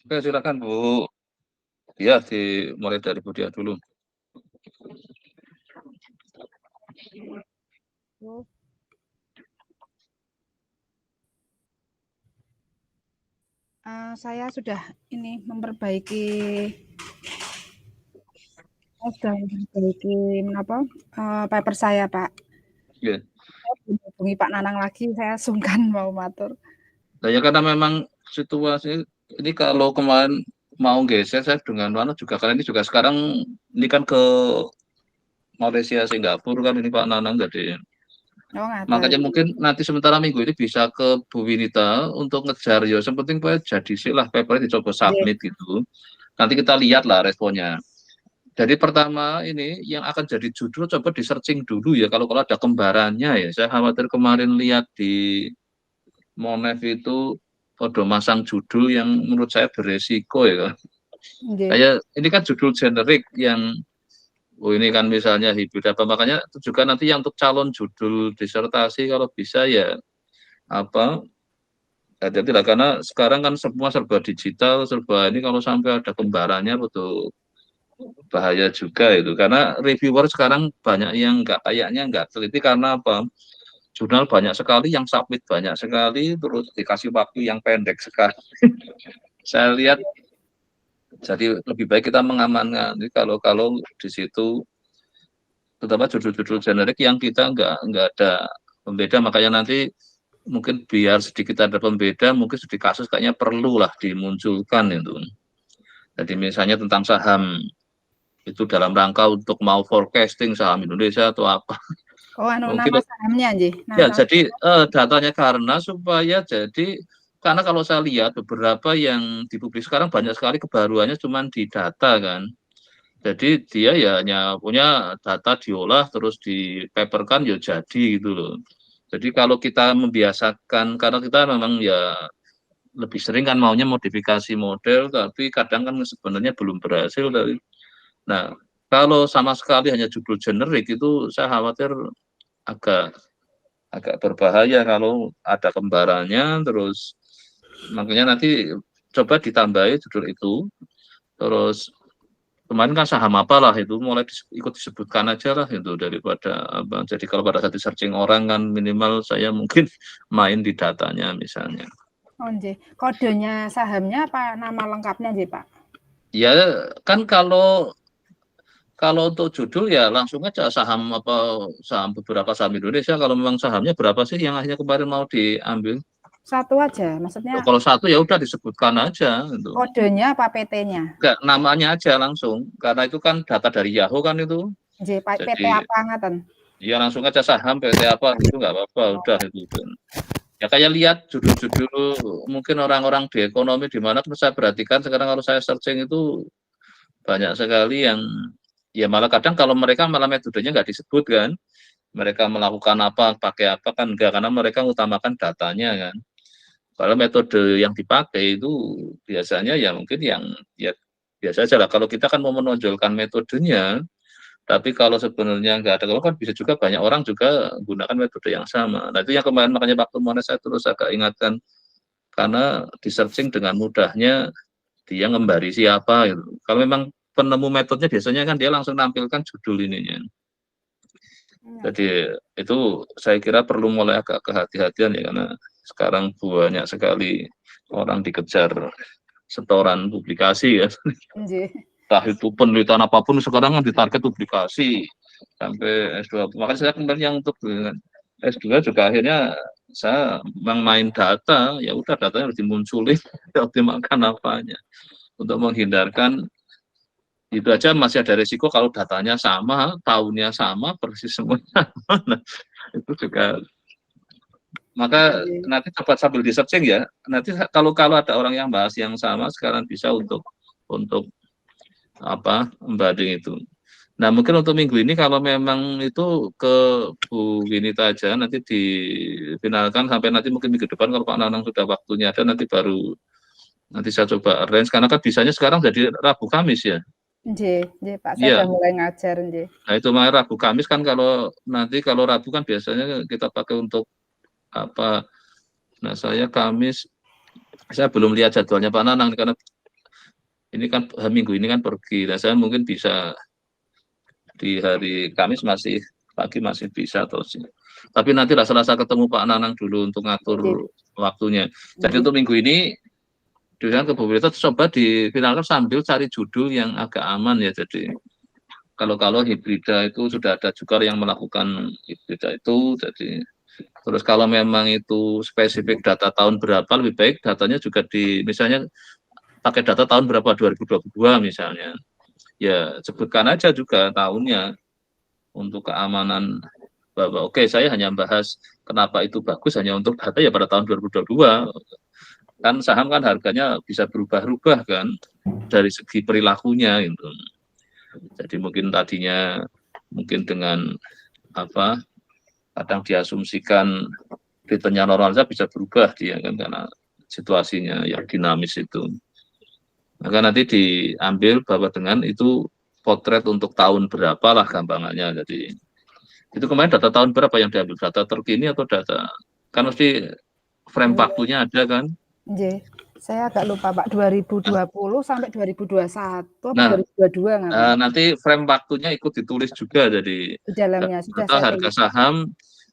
Oke, silakan Bu. Ya, dimulai dari Bu Dia dulu. Saya sudah ini memperbaiki paper saya, Pak. Ya. Saya belum hubungi Pak Nanang lagi, saya sungkan mau matur. Nah, ya karena memang situasi ini kalau kemarin mau geser saya dengan mana juga karena ini juga sekarang ini kan ke Malaysia Singapura kan ini Pak Nanang jadi Oh, ngaten. makanya mungkin nanti sementara minggu ini bisa ke Bu Winita untuk ngejar ya. Yang penting Pak jadi sih lah papernya dicoba Nggih. submit gitu. Nanti kita lihat lah responnya. Jadi pertama ini yang akan jadi judul coba di searching dulu ya kalau ada kembarannya ya. Saya khawatir kemarin lihat di Monef itu podo masang judul yang menurut saya beresiko ya. Nggih. Kayak ini kan judul generik yang oh ini kan misalnya hibrid apa makanya itu juga nanti yang untuk calon judul disertasi kalau bisa ya apa hati-hati lah karena sekarang kan semua serba digital serba ini kalau sampai ada kembarannya betul bahaya juga itu karena reviewer sekarang banyak yang nggak kayaknya nggak teliti karena apa jurnal banyak sekali yang submit banyak sekali terus dikasih waktu yang pendek sekali saya lihat jadi lebih baik kita mengamankan jadi kalau di situ terutama judul-judul generik yang kita nggak ada pembeda makanya nanti mungkin biar sedikit ada pembeda mungkin sedikit kasus kayaknya perlu lah dimunculkan itu jadi misalnya tentang saham itu dalam rangka untuk mau forecasting saham Indonesia atau apa Oh, anu nama mungkin sahamnya nggih. ya jadi datanya karena supaya jadi karena kalau saya lihat beberapa yang dipublis sekarang banyak sekali kebaruannya cuma di data kan jadi dia ya hanya punya data diolah terus dipaperkan ya jadi gitu loh jadi kalau kita membiasakan karena kita memang ya lebih sering kan maunya modifikasi model tapi kadang kan sebenarnya belum berhasil dari nah kalau sama sekali hanya judul generik itu saya khawatir agak agak berbahaya kalau ada kembarannya terus makanya nanti coba ditambahi judul itu terus kemarin kan saham apalah itu mulai ikut disebutkan aja lah itu daripada apa jadi kalau pada saat di searching orang kan minimal saya mungkin main di datanya misalnya Oh, nggih. Kodenya sahamnya apa nama lengkapnya nggih, Pak? ya kan kalau untuk judul ya langsung aja saham apa saham beberapa saham Indonesia kalau memang sahamnya berapa sih yang akhirnya kemarin mau diambil. Satu aja, maksudnya Kalau satu ya udah disebutkan aja gitu. kodenya apa PT-nya? Enggak, namanya aja langsung. Karena itu kan data dari Yahoo kan itu. Nggih, PT Jadi apa ngaten? ya langsung aja saham PT apa gitu nggak apa-apa udah itu. Ya kayak lihat judul-judul mungkin orang-orang di ekonomi di mana saya perhatikan sekarang kalau saya searching itu banyak sekali yang ya malah kadang kalau mereka malah metodenya nggak disebut kan. Mereka melakukan apa, pakai apa kan enggak karena mereka mengutamakan datanya kan. Kalau metode yang dipakai itu biasanya ya mungkin yang ya biasa aja lah. Kalau kita kan mau menonjolkan metodenya, tapi kalau sebenarnya nggak ada kalau kan bisa juga banyak orang juga gunakan metode yang sama. Nah itu yang kemarin makanya waktu Mones saya terus agak ingatkan karena di searching dengan mudahnya dia ngembari siapa gitu. Kalau memang penemu metodenya biasanya kan dia langsung nampilkan judul ininya. Jadi itu saya kira perlu mulai agak kehati-hatian ya karena sekarang banyak sekali orang dikejar setoran publikasi ya. Nggih. Entah itu penelitian apapun sekarang kan ditarget publikasi sampai S2. Makanya saya kemarin yang untuk S2 juga akhirnya saya memang main data, ya udah datanya harus dimunculin, dioptimalkan apanya untuk menghindarkan itu aja masih ada resiko kalau datanya sama, tahunnya sama, persis semuanya. Nah, itu juga maka Nggih. nanti coba sambil di searching ya. Nanti kalau ada orang yang bahas yang sama sekarang bisa untuk apa membanding itu. Nah mungkin untuk minggu ini kalau memang itu ke Bu Winita aja nanti difinalkan sampai nanti mungkin minggu depan kalau Pak Nanang sudah waktunya ada nanti baru nanti saya coba arrange karena kan bisanya sekarang jadi Rabu Kamis ya. Nggih, nggih, Pak. Saya Iya. udah mulai ngajar nggih. Nah itu makanya Rabu Kamis kan kalau nanti kalau Rabu kan biasanya kita pakai untuk apa. Nah saya Kamis saya belum lihat jadwalnya Pak Nanang karena Ini kan minggu ini kan pergi. Nah, saya mungkin bisa di hari Kamis masih pagi masih bisa atau sih. Tapi nanti lah Selasa ketemu Pak Nanang dulu untuk ngatur Nggih. waktunya. Jadi Nggih. untuk minggu ini dengan kebetulan coba difinalkan sambil cari judul yang agak aman ya. Jadi kalau hibrida itu sudah ada juga yang melakukan hibrida itu. Jadi terus kalau memang itu spesifik data tahun berapa, lebih baik datanya juga di misalnya pakai data tahun berapa 2022 misalnya. Ya sebutkan aja juga tahunnya untuk keamanan bahwa oke saya hanya bahas kenapa itu bagus hanya untuk data ya pada tahun 2022. Kan saham kan harganya bisa berubah-ubah kan dari segi perilakunya gitu. Jadi mungkin tadinya mungkin dengan apa kadang diasumsikan returnnya normal saja bisa berubah dia kan karena situasinya yang dinamis itu. Maka nanti diambil bahwa dengan itu potret untuk tahun berapa lah gampangannya. Jadi itu kemarin data tahun berapa yang diambil? Data terkini atau data? Kan mesti frame waktunya ada kan? Nggih. Saya agak lupa Pak, 2020 sampai 2021 Nah, apa 2022 ngapain? nanti frame waktunya ikut ditulis juga. Jadi Di dalamnya sudah data saya harga tulis. saham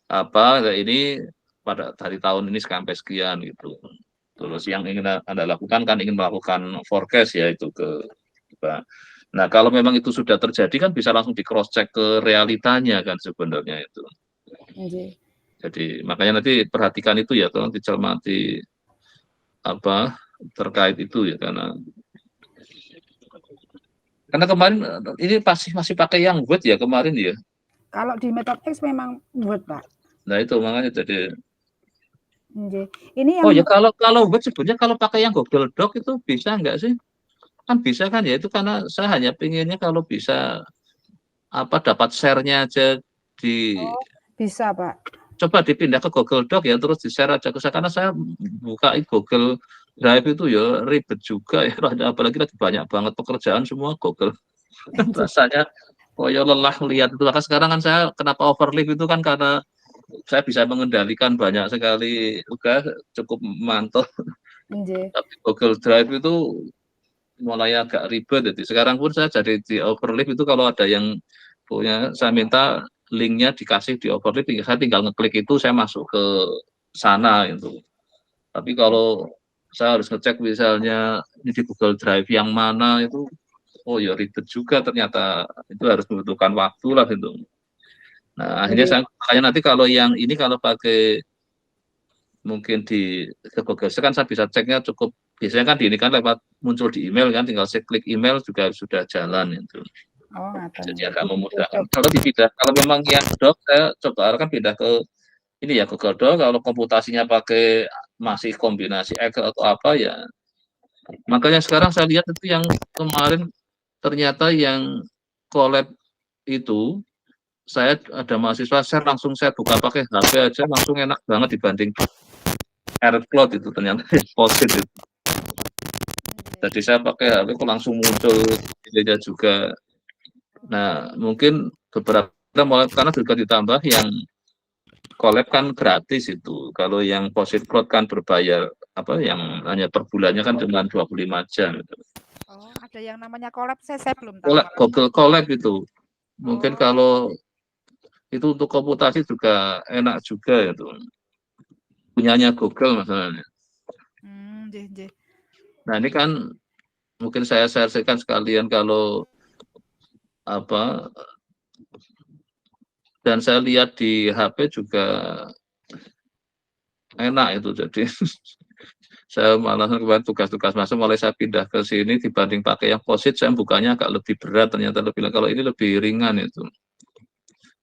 apa ini pada dari tahun ini sampai sekian gitu. Terus yang ingin Anda lakukan kan ingin melakukan forecast ya itu ke nah kalau memang itu sudah terjadi kan bisa langsung di cross check ke realitanya kan sebenarnya itu. Nggih. Jadi makanya nanti perhatikan itu ya tolong dicermati apa terkait itu ya karena kemarin ini pasti masih pakai yang word ya kemarin ya. Kalau di Method X memang Word, Pak. Nah itu makanya jadi Nggih. Ini yang oh ya kalau word sebenarnya kalau pakai yang Google Doc itu bisa nggak sih? Kan bisa kan ya itu karena saya hanya pinginnya kalau bisa apa dapat share-nya aja di bisa, Pak. coba dipindah ke Google Doc ya terus di share aja ke saya karena saya buka Google Drive itu ya ribet juga ya apalagi lagi banyak banget pekerjaan semua Google rasanya oh ya lelah lihat itu maka sekarang kan saya kenapa overlift itu kan karena saya bisa mengendalikan banyak sekali udah cukup mantap Nggih. tapi Google Drive itu mulai agak ribet jadi sekarang pun saya jadi di overlift itu kalau ada yang punya saya minta linknya dikasih di overlay, saya tinggal ngeklik itu saya masuk ke sana itu. Tapi kalau saya harus ngecek misalnya ini di Google Drive yang mana itu, oh ya ribet juga ternyata itu harus membutuhkan waktu lah itu. Nah akhirnya Nggih. saya makanya nanti kalau yang ini kalau pakai mungkin di ke Google kan saya bisa ceknya cukup biasanya kan di ini kan lewat muncul di email kan tinggal saya klik email juga sudah jalan itu. Oh, ngaten. Jadi agak memudahkan. Kalau dipindah, kalau memang yang doc, saya coba kan pindah ke ini ya Google Doc. Kalau komputasinya pakai masih kombinasi Excel atau apa ya. Makanya sekarang saya lihat itu yang kemarin ternyata yang collab itu saya ada mahasiswa share langsung saya buka pakai HP aja langsung enak banget dibanding AirCloud itu ternyata positif. Jadi saya pakai HP kok langsung muncul ide juga. Nah, mungkin beberapa mulai karena juga ditambah yang collab kan gratis itu. Kalau yang Posit Cloud kan berbayar apa yang hanya per bulannya kan cuma 25 jam gitu. Oh, ada yang namanya collab saya belum tahu. Google Collab itu. Mungkin kalau itu untuk komputasi juga enak juga itu. Punyanya Google masalahnya. Nah, ini kan mungkin saya share-share sekalian kalau apa dan saya lihat di HP juga enak itu jadi saya malah kemarin tugas-tugas masuk mulai saya pindah ke sini dibanding pakai yang posit saya bukanya agak lebih berat ternyata lebih kalau ini lebih ringan itu.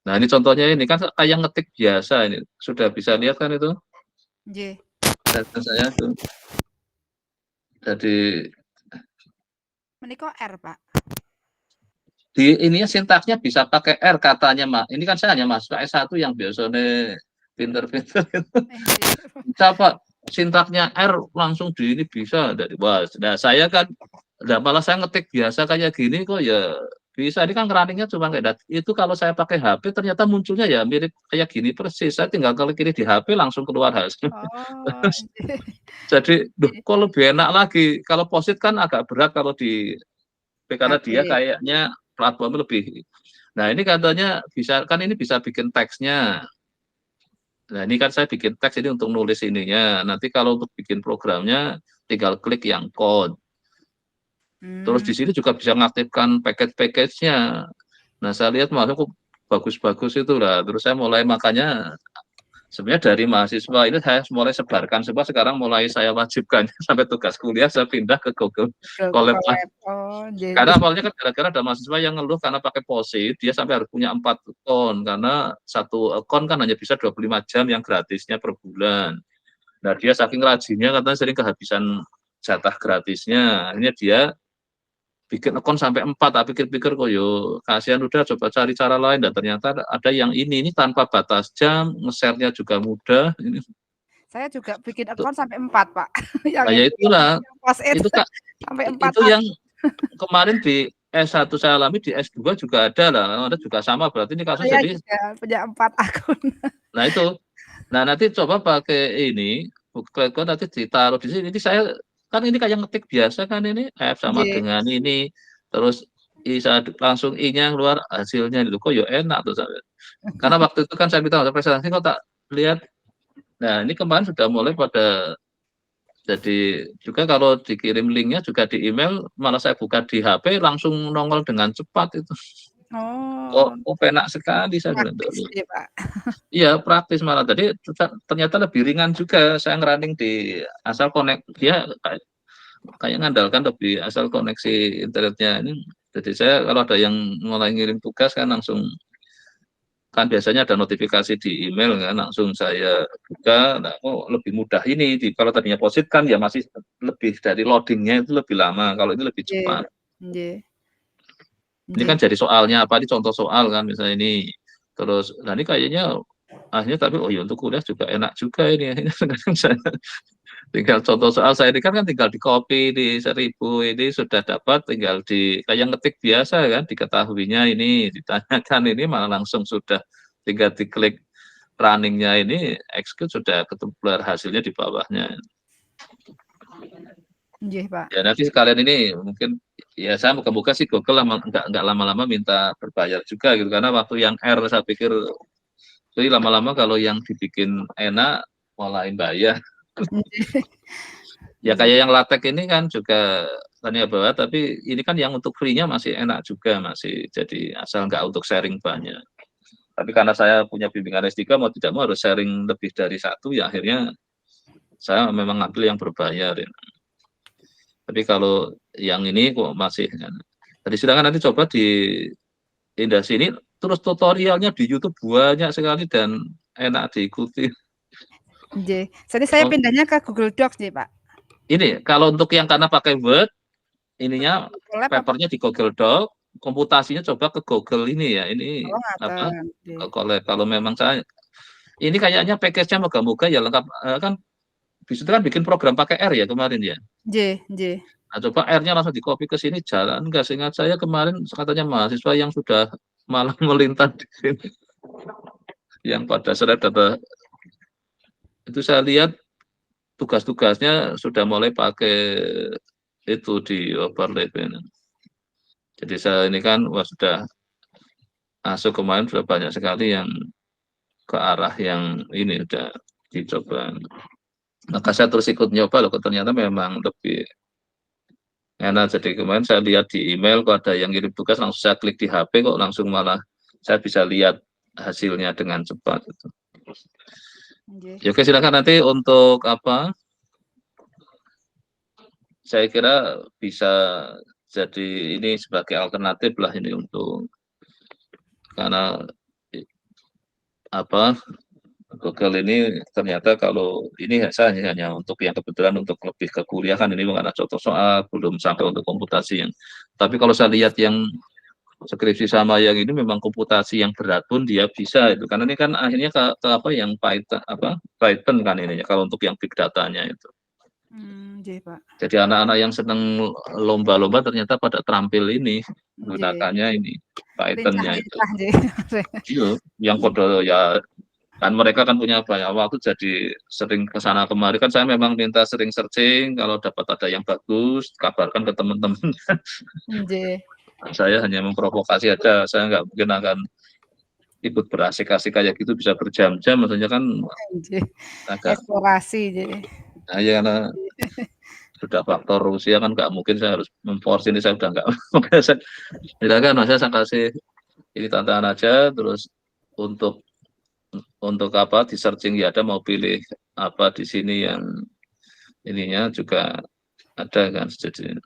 Nah ini contohnya ini kan kayak ngetik biasa ini sudah bisa lihat kan itu? Nggih. Saya tuh. Jadi menika R, Pak. Di ininya sintaksnya bisa pakai R katanya, Mak. Ini kan saya hanya masuk S1 yang biasanya pinter-pinter itu. Siapa sintaknya R langsung di ini bisa dari wah. Nah, saya kan malah saya ngetik biasa kayak gini kok ya Bisa, ini kan runningnya cuma kayak itu kalau saya pakai HP ternyata munculnya ya mirip kayak gini persis. Saya tinggal klik kiri di HP langsung keluar hasil. Oh, nggih. Jadi, duh Nggih. kok lebih enak lagi. Kalau Post-it kan agak berat kalau di karena dia HP. kayaknya platformnya lebih. Nah, ini katanya bisa kan ini bisa bikin teksnya. Nah, ini kan saya bikin teks ini untuk nulis ininya. Nanti kalau untuk bikin programnya tinggal klik yang code. Terus Mmm, di sini juga bisa mengaktifkan package-package-nya. Nah, saya lihat masuk kok bagus-bagus itu lah. Terus saya mulai makanya sebenarnya dari mahasiswa ini saya mulai sebarkan semua sekarang mulai saya wajibkan sampai tugas kuliah saya pindah ke Google Google Colab. Colab. Oh, nggih Karena nggih. awalnya kan gara-gara ada mahasiswa yang ngeluh karena pakai Posit, dia sampai harus punya 4 akun karena satu akun kan hanya bisa 25 jam yang gratisnya per bulan. Nah, dia saking rajinnya katanya sering kehabisan jatah gratisnya. Akhirnya dia bikin akun sampai 4. Tak pikir-pikir kok yo kasihan udah coba cari cara lain dan ternyata ada yang ini tanpa batas jam, nge-share-nya juga mudah. Ini Saya juga bikin akun sampai 4, Pak. Yang nah, ya itu itulah. yang Post-it Itu Kak, sampai 4 itu yang akun. kemarin di S1 saya alami, di S2 juga ada lah. Ada juga sama berarti ini kasus Saya jadi juga punya 4 akun. nah itu. Nah, nanti coba pakai ini, Google Code nanti ditaruh di sini. Ini saya kan ini kayak ngetik biasa kan ini F sama Nggih. dengan ini, terus I saya langsung I-nya keluar hasilnya itu kok ya enak tuh saya. Karena waktu itu kan saya minta untuk presentasi kok tak lihat. Nah, ini kemarin sudah mulai pada jadi juga kalau dikirim linknya juga di email malah saya buka di HP langsung nongol dengan cepat itu. Oh, Oh, enak sekali saya bilang praktis dulu. ya, Pak. Iya, praktis malah. Jadi ternyata lebih ringan juga. Saya ngerunning di asal connect dia kayak ngandalkan lebih asal koneksi internetnya ini. Jadi saya kalau ada yang mulai ngirim tugas kan langsung kan biasanya ada notifikasi di email kan langsung saya buka. Nah, oh lebih mudah ini. Kalau tadinya posit kan ya masih lebih dari loadingnya itu lebih lama. Kalau ini lebih Nggih, cepat. nggih, Ini kan nggih. jadi soalnya apa? Ini contoh soal kan misalnya ini. Terus, nah ini kayaknya akhirnya tapi oh ya untuk kuliah juga enak juga ini. Akhirnya sekarang saya tinggal contoh soal saya ini kan tinggal di copy di 1000 ini sudah dapat tinggal di kayak ngetik biasa kan diketahuinya ini ditanyakan ini malah langsung sudah tinggal diklik runningnya ini execute sudah keluar hasilnya di bawahnya. Nggih, Pak. Ya nanti sekalian ini mungkin ya saya buka-buka sih Google nggak lama-lama minta berbayar juga gitu karena waktu yang R saya pikir jadi lama-lama kalau yang dibikin enak mulain bayar. Nggih, Ya nggih. kayak yang latek ini kan juga Tania bawa, tapi ini kan yang untuk free-nya masih enak juga, masih jadi asal nggak untuk sharing banyak. Tapi karena saya punya bimbingan S3, mau tidak mau harus sharing lebih dari satu, ya akhirnya saya memang ngambil yang berbayar. Ya. Tapi kalau yang ini kok masih, kan. Tadi silakan nanti coba di Indah sini, terus tutorialnya di YouTube banyak sekali dan enak diikuti. Nggih. Jadi saya Oh, pindahnya ke Google Docs nih, Pak. ini kalau untuk yang karena pakai Word, ininya Collab apa? papernya di Google Doc, komputasinya coba ke Google ini ya, ini Oh, apa, ngaten. Nggih. kalau memang saya ini kayaknya package-nya moga-moga ya lengkap, kan bisa kan bikin program pakai R ya kemarin ya? Nggih, nggih. Nah, coba R-nya langsung di-copy ke sini jalan nggak? Seingat saya kemarin katanya mahasiswa yang sudah malah melintas di sini, yang pada shred data itu saya lihat tugas-tugasnya sudah mulai pakai itu di overlay. Jadi saya ini kan wah sudah masuk kemarin sudah banyak sekali yang ke arah yang ini udah dicoba. Maka saya terus ikut nyoba loh, ternyata memang lebih enak. Jadi kemarin saya lihat di email kok ada yang kirim tugas langsung saya klik di HP kok langsung malah saya bisa lihat hasilnya dengan cepat. Gitu. Nggih. Ya, oke silakan nanti untuk apa? Saya kira bisa jadi ini sebagai alternatif lah ini untuk karena apa Google ini ternyata kalau ini saya hanya untuk yang kebetulan untuk lebih ke kuliah kan ini karena contoh soal belum sampai untuk komputasi yang tapi kalau saya lihat yang skripsi sama yang ini memang komputasi yang berat pun dia bisa itu karena ini kan akhirnya ke apa yang Python apa Python kan ini kalau untuk yang big datanya itu Nggih, Pak. Jadi anak-anak yang seneng lomba-lomba ternyata pada terampil ini, Nggih. menggunakannya ini, Python-nya itu. Lincah-lincah nggih. Iya, yang kode ya kan mereka kan punya banyak waktu jadi sering ke sana kemari. Kan saya memang minta sering searching, kalau dapat ada yang bagus, kabarkan ke teman-teman. Nggih. Saya hanya memprovokasi aja, saya nggak mungkin akan ikut berasik-asik kayak gitu bisa berjam-jam, maksudnya kan Nggih. agak Eksplorasi nggih. ya karena sudah faktor Rusia kan nggak mungkin saya harus memforce ini, saya udah nggak makanya saya silakan mas, saya kasih ini tantangan aja, terus untuk apa di searching ya ada mau pilih apa di sini yang ininya juga ada kan, jadi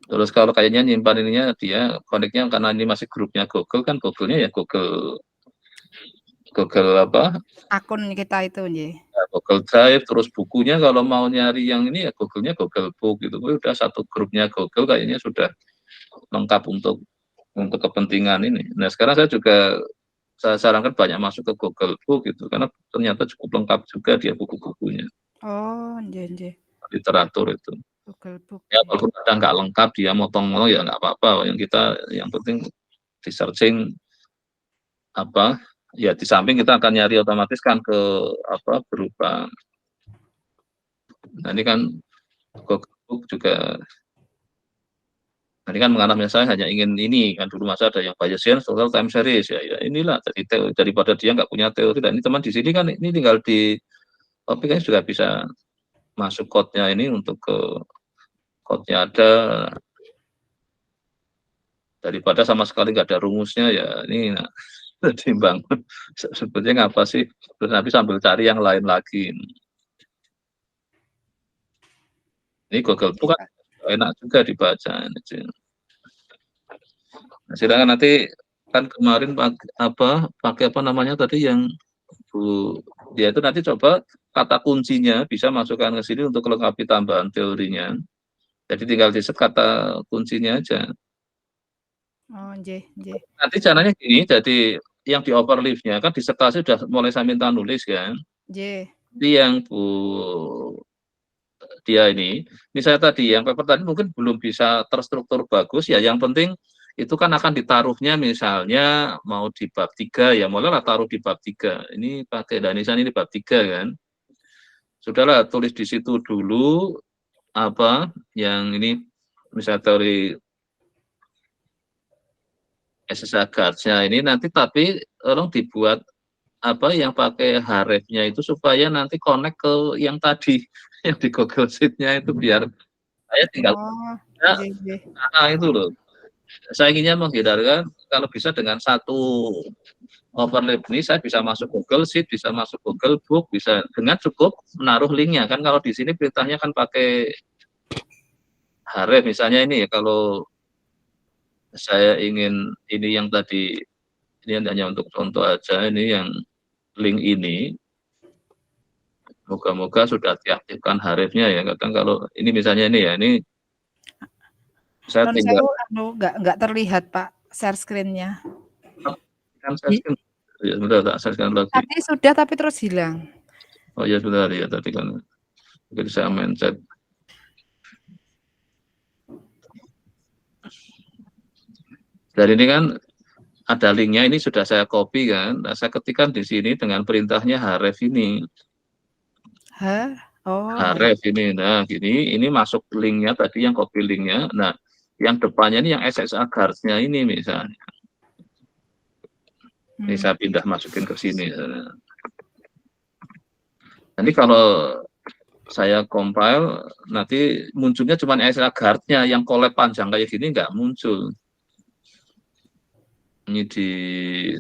terus kalau kayaknya nyimpan ininya dia koneknya karena ini masih grupnya Google kan, Google-nya ya Google apa Akun kita itu nggih. ya, Google Drive, terus bukunya kalau mau nyari yang ini ya Google-nya Google Book gitu. Udah satu grupnya Google kayaknya sudah lengkap untuk kepentingan ini. Nah sekarang saya sarankan banyak masuk ke Google Book gitu karena ternyata cukup lengkap juga dia buku-bukunya, Oh, nggih nggih. literatur itu. Google Book. Ya walaupun kadang nggak lengkap dia motong-motong ya nggak apa-apa. Yang penting di searching apa ya, di samping kita akan nyari otomatis kan ke apa berupa, nah ini kan Google Book juga. Nah, ini kan menganaknya saya hanya ingin ini kan, dulu masa ada yang Bayesian total time series ya inilah dari daripada dia nggak punya teori, dan ini teman di sini kan ini tinggal di topik kan juga bisa masuk code-nya ini untuk ke code-nya ada, daripada sama sekali nggak ada rumusnya ya ini nah, timbang sebetulnya ngapa sih, terus nanti sambil cari yang lain lagi. Ini Google Nggih, Book kan Pak. enak juga dibaca. Nah, silakan nanti kan kemarin pakai apa namanya tadi yang Bu, dia itu nanti coba kata kuncinya bisa masukkan ke sini untuk melengkapi tambahan teorinya. Jadi tinggal di set kata kuncinya aja. Oh, nggih nggih. Nanti caranya gini, jadi yang di overleaf-nya kan disertasi sudah mulai saya minta nulis kan. Nggih. Jadi yang Bu dia ini saya tadi yang paper tadi mungkin belum bisa terstruktur bagus ya. Yang penting itu kan akan ditaruhnya misalnya mau di bab 3 ya, mulailah taruh di bab 3. Ini pakai Danisan ini bab 3 kan. Sudahlah tulis di situ dulu apa yang ini misalnya teori SSA Guards-nya ini nanti, tapi tolong dibuat apa yang pakai Href-nya itu supaya nanti connect ke yang tadi yang di Google Sheet-nya itu, biar saya tinggal Oh, ya, nggih nggih. itu loh. Saya inginnya menghindarkan kalau bisa dengan satu overlap ini saya bisa masuk Google Sheet, bisa masuk Google Book, bisa dengan cukup menaruh linknya kan. Kalau di sini perintahnya kan pakai Href misalnya ini ya, kalau saya ingin ini yang tadi ini hanya untuk contoh aja, ini yang link ini moga-moga sudah diaktifkan Href-nya ya. Kadang kalau ini misalnya ini ya, ini saya Non tinggal sewu anu nggak terlihat, Pak, share screen-nya. kan saya ya sebentar tak share lagi. Tadi sudah tapi terus hilang. Oh ya sebentar ya, tadi kan mungkin saya mencet. Dan ini kan ada linknya, ini sudah saya copy kan. Nah, saya ketikkan di sini dengan perintahnya Href ini. Hah? Oh, Href ini. Nah, gini, ini masuk linknya tadi yang copy linknya. Nah, yang depannya ini yang SSA Guards-nya ini misalnya. Ini saya pindah masukin ke sini. Nanti kalau saya compile, nanti munculnya cuma SSA Guard-nya, yang collab panjang kayak gini nggak muncul. Ini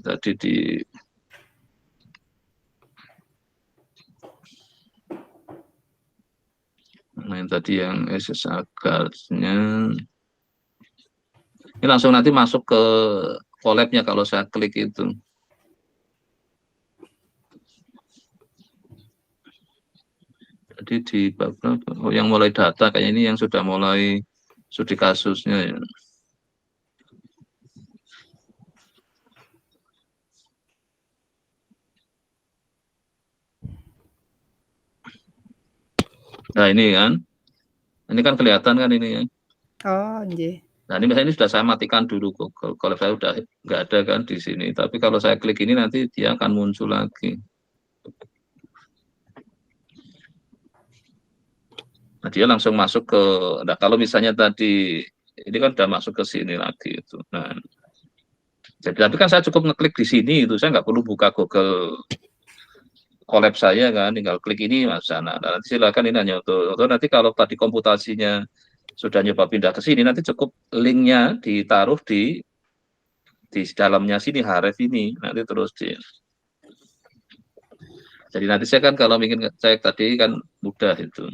tadi di nah, yang tadi yang SSA Guards-nya ini langsung nanti masuk ke collab-nya kalau saya klik itu. Jadi di bab yang mulai data kayak ini yang sudah mulai studi kasusnya ya. Nah ini kan kelihatan kan ini ya. Oh, nggih. Nah ini misalnya ini sudah saya matikan dulu Google. Kalau saya udah nggak ada kan di sini. Tapi kalau saya klik ini nanti dia akan muncul lagi. Nah dia langsung masuk ke. Nah kalau misalnya tadi ini kan udah masuk ke sini lagi itu. Nah jadi tapi kan saya cukup ngeklik di sini itu. Saya nggak perlu buka Google Colab saya kan, tinggal klik ini mas sana. Nah, nanti silakan ini hanya untuk atau nanti kalau tadi komputasinya sudah nyoba pindah ke sini, nanti cukup linknya ditaruh di dalamnya sini Href ini, nanti terus di. Jadi nanti saya kan kalau ingin ngecek tadi kan mudah itu.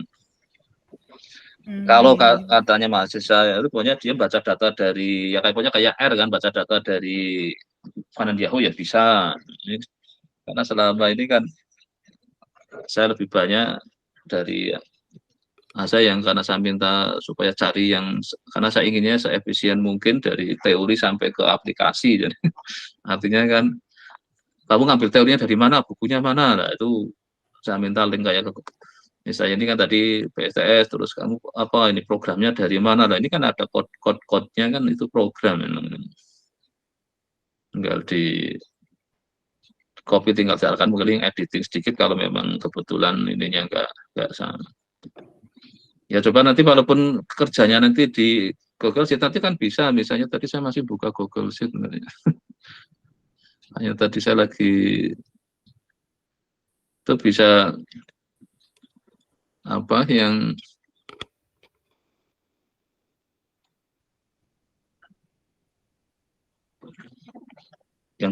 Kalau Nggih, nggih, Pak. katanya mahasiswa ya, itu pokoknya dia baca data dari ya pokoknya kayak R kan baca data dari kanan Yahoo ya bisa. Ini, karena selama ini kan saya lebih banyak dari saya yang karena saya minta supaya cari yang karena saya inginnya seefisien mungkin dari teori sampai ke aplikasi. Jadi artinya kan kamu ngambil teorinya dari mana, bukunya mana, nah itu saya minta link kayak ke misalnya ini kan tadi PSTS terus kamu apa ini programnya dari mana, nah ini kan ada kode-kodenya kan itu program tinggal di copy tinggal silakan mungkin editing sedikit kalau memang kebetulan ininya nggak sama. Ya coba nanti walaupun kerjanya nanti di Google Sheet nanti kan bisa, misalnya tadi saya masih buka Google Sheet sebenarnya. Hanya tadi saya lagi itu bisa apa yang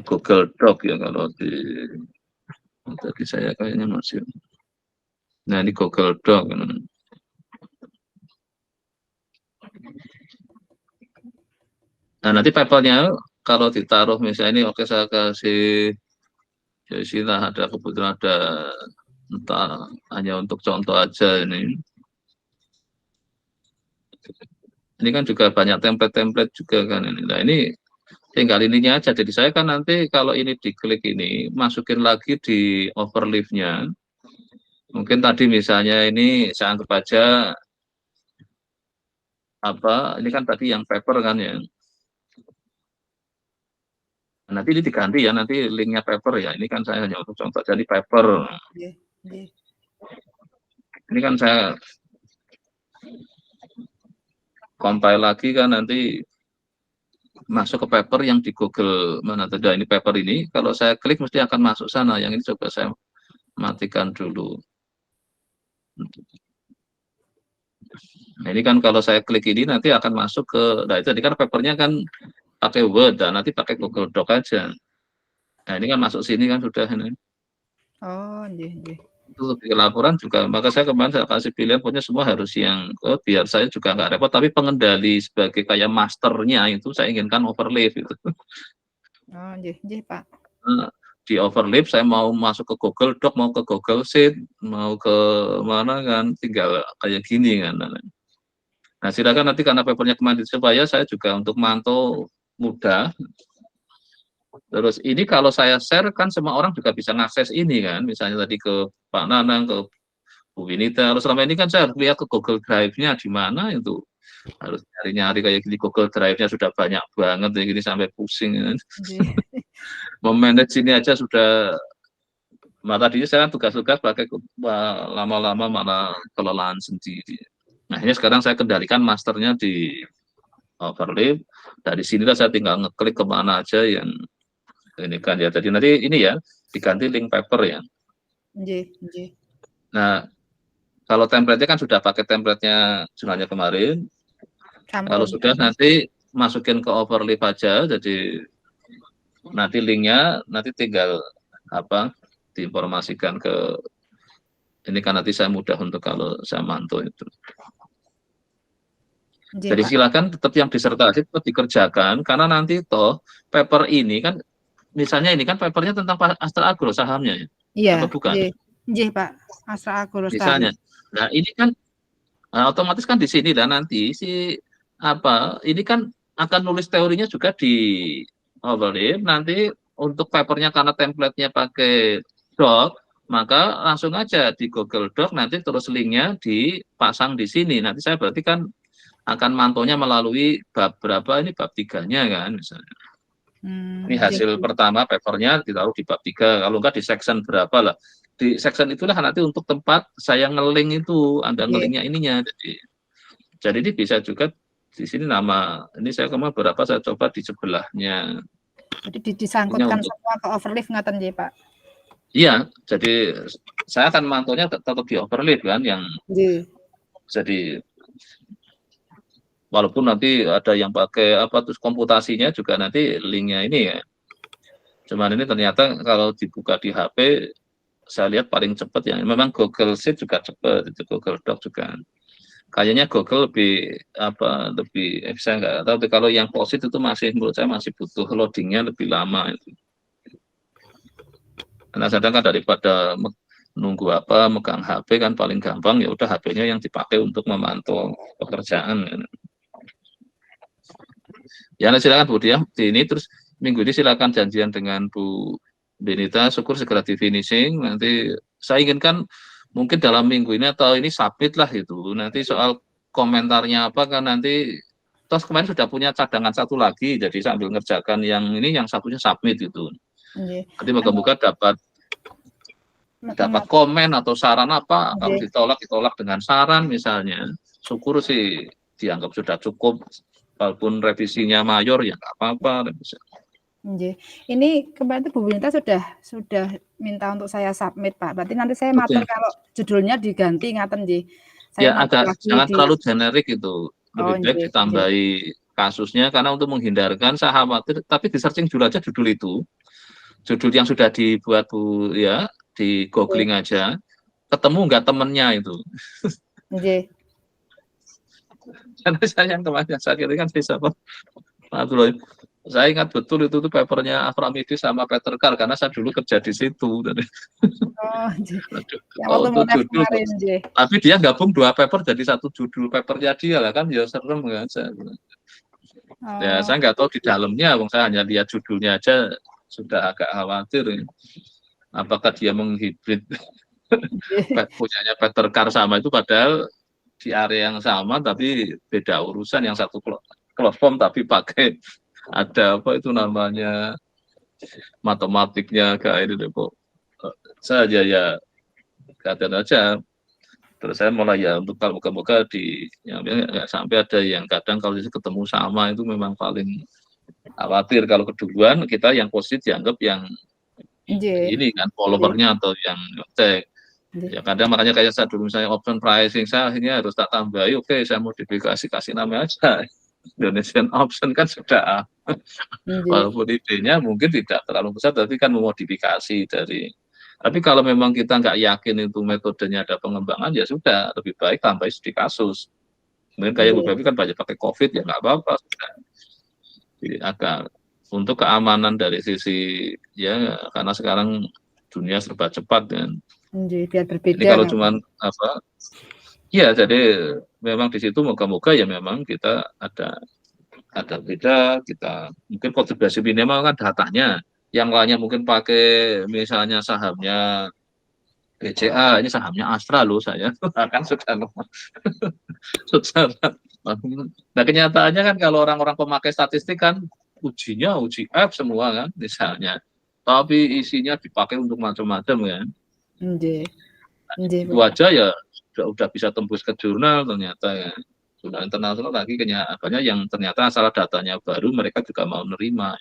Google Doc ya kalau di tadi saya kayaknya masih. Nah ini Google Doc. Nah nanti papernya kalau ditaruh misalnya ini oke saya kasih ya istilah ada kebetulan ada entah hanya untuk contoh aja ini. Ini kan juga banyak template-template juga kan ini. Nah ini tinggal ininya aja. Jadi saya kan nanti kalau ini diklik ini masukin lagi di overleaf-nya. Mungkin tadi misalnya ini saya anggap aja apa ini kan tadi yang paper kan ya. Nanti ini diganti ya nanti linknya paper ya. Ini kan saya hanya untuk contoh jadi paper. Nggih, nggih. Ini kan saya compile lagi kan nanti masuk ke paper yang di Google mana tadi ini paper ini kalau saya klik mesti akan masuk sana. Yang ini coba saya matikan dulu. Nah, ini kan kalau saya klik ini nanti akan masuk ke, nah itu tadi kan papernya kan pakai Word, dan nanti pakai Google Doc aja. Nah ini kan masuk sini kan sudah ini. Oh, nggih, nggih. Itu lebih laporan juga, maka saya kemarin saya kasih pilihan pokoknya semua harus yang, biar saya juga nggak repot, tapi pengendali sebagai kayak masternya itu saya inginkan overlay gitu. Oh, nggih, nggih, Pak. Nah, di overlap saya mau masuk ke Google Doc, mau ke Google Sheet, mau ke mana kan, tinggal kayak gini kan. Nah silakan nanti karena papernya kemarin supaya saya juga untuk mantau mudah. Terus ini kalau saya share kan semua orang juga bisa mengakses ini kan, misalnya tadi ke Pak Nanang, ke Bu Winita. Terus selama ini kan saya harus lihat ke Google Drive-nya di mana itu. Harus nyari-nyari kayak gini, Google Drive-nya sudah banyak banget kayak gini sampai pusing kan. Nggih. Memanage ini aja sudah. Nah tadinya saya kan tugas-tugas pakai lama-lama malah kelelahan sendiri. Nah ini sekarang saya kendalikan masternya di overlay. Dari sinilah saya tinggal ngeklik kemana aja yang ini kan ya. Jadi nanti ini ya diganti link paper ya. Nggih, nggih. Nah kalau template-nya kan sudah pakai template-nya sebenarnya kemarin. Kalau Sampun. sudah nanti masukin ke overlay aja. Jadi nanti linknya nanti tinggal apa diinformasikan ke ini kan nanti saya mudah untuk kalau saya mantau itu. Nggih, Jadi Pak. silakan tetap yang disertasi tetap dikerjakan karena nanti toh paper ini kan misalnya ini kan papernya tentang Astra Agro sahamnya ya. Iya, Apa bukan? nggih. Nggih, Pak. Astra Agrolestari. Misalnya. Nah, ini kan otomatis kan di sini dan nanti si apa ini kan akan nulis teorinya juga di overlay nanti untuk papernya karena template-nya pakai doc maka langsung aja di Google Doc nanti terus linknya dipasang di sini. Nanti saya berarti kan akan mantaunya melalui bab berapa, ini bab 3-nya kan misalnya. Ini hasil pertama papernya ditaruh di bab 3, kalau enggak di section berapa lah. Di section itulah nanti untuk tempat saya ngeling itu, Anda ngelingnya ininya. Jadi ini bisa juga di sini nama, ini saya kemarin berapa saya coba di sebelahnya. Jadi disangkutkan semua ke overleaf ngaten nggih, Pak. Iya, jadi saya akan mantaunya tetap di overleaf kan yang jadi walaupun nanti ada yang pakai apa terus komputasinya juga nanti linknya ini ya. Cuman ini ternyata kalau dibuka di HP saya lihat paling cepat ya. Memang Google Sheet juga cepat, itu Google Doc juga. Kayaknya Google lebih saya nggak tahu. Tapi kalau yang POSIT itu masih menurut saya masih butuh loadingnya lebih lama itu. Karena sedang kan daripada nunggu megang HP kan paling gampang ya udah HP-nya yang dipakai untuk memantau pekerjaan. Ya, silakan Bu Diah di ini terus minggu ini silakan janjian dengan Bu Benita, syukur segera di finishing. Nanti saya inginkan mungkin dalam minggu ini atau ini submit lah itu. Nanti soal komentarnya apa kan nanti terus kemarin sudah punya cadangan satu lagi, jadi sambil ngerjakan yang ini yang satunya submit itu. Nanti moga-moga dapat komen atau saran apa, kalau ditolak dengan saran misalnya. Syukur sih dianggap sudah cukup. Walaupun revisinya mayor ya nggak apa-apa. Ini kemarin Bu Benita sudah minta untuk saya submit Pak. Berarti nanti saya matur kalau judulnya diganti ngaten nggih. Ya agak jangan terlalu generik itu. Lebih baik ditambahi kasusnya karena untuk menghindarkan saya khawatir. Tapi di searching dulu aja judul itu. Judul yang sudah dibuat Bu ya di googling aja. Ketemu nggak temennya itu. Karena saya yang kemarin saya kira kan bisa Pak. Saya ingat betul itu papernya Aframidi sama Peter Carr karena saya dulu kerja di situ. Tapi dia gabung 2 paper jadi 1 judul papernya dia lah kan ya serem kan. Ya saya nggak tahu di dalamnya, saya hanya lihat judulnya aja sudah agak khawatir. Apakah dia menghibrid punyanya Peter Carr sama itu padahal di area yang sama tapi beda urusan, yang satu platform tapi pakai ada namanya matematiknya kayak ini kok saja ya katakan aja. Terus saya mulai ya untuk kalau moga-moga nggak sampai ada yang kadang kalau ketemu sama itu memang paling khawatir kalau keduluan kita yang positif dianggap yang ini kan followernya atau yang cek. Ya kadang makanya kayak saya dulu misalnya option pricing saya akhirnya harus tak tambahi, oke saya modifikasi kasih nama aja Indonesian option kan sudah walaupun idenya mungkin tidak terlalu besar tapi kan memodifikasi dari, tapi kalau memang kita nggak yakin itu metodenya ada pengembangan ya sudah lebih baik tambah studi kasus. Mungkin kayak beberapa kan banyak pakai COVID ya nggak apa-apa sudah. Jadi agak untuk keamanan dari sisi ya karena sekarang dunia serba cepat kan. Biar berbeda. Jadi kalau cuman ya jadi memang di situ moga-moga ya memang kita ada beda, kita mungkin kontribusi minimal kan datanya, yang lainnya mungkin pakai misalnya sahamnya BCA, ini sahamnya Astra loh saya, kan sudah nah kenyataannya kan kalau orang-orang pemakai statistik kan uji F semua kan misalnya, tapi isinya dipakai untuk macam-macam kan. Itu aja ya udah bisa tembus ke jurnal ternyata ya. Jurnal internasional lagi kenyataannya yang ternyata asal datanya baru mereka juga mau nerima.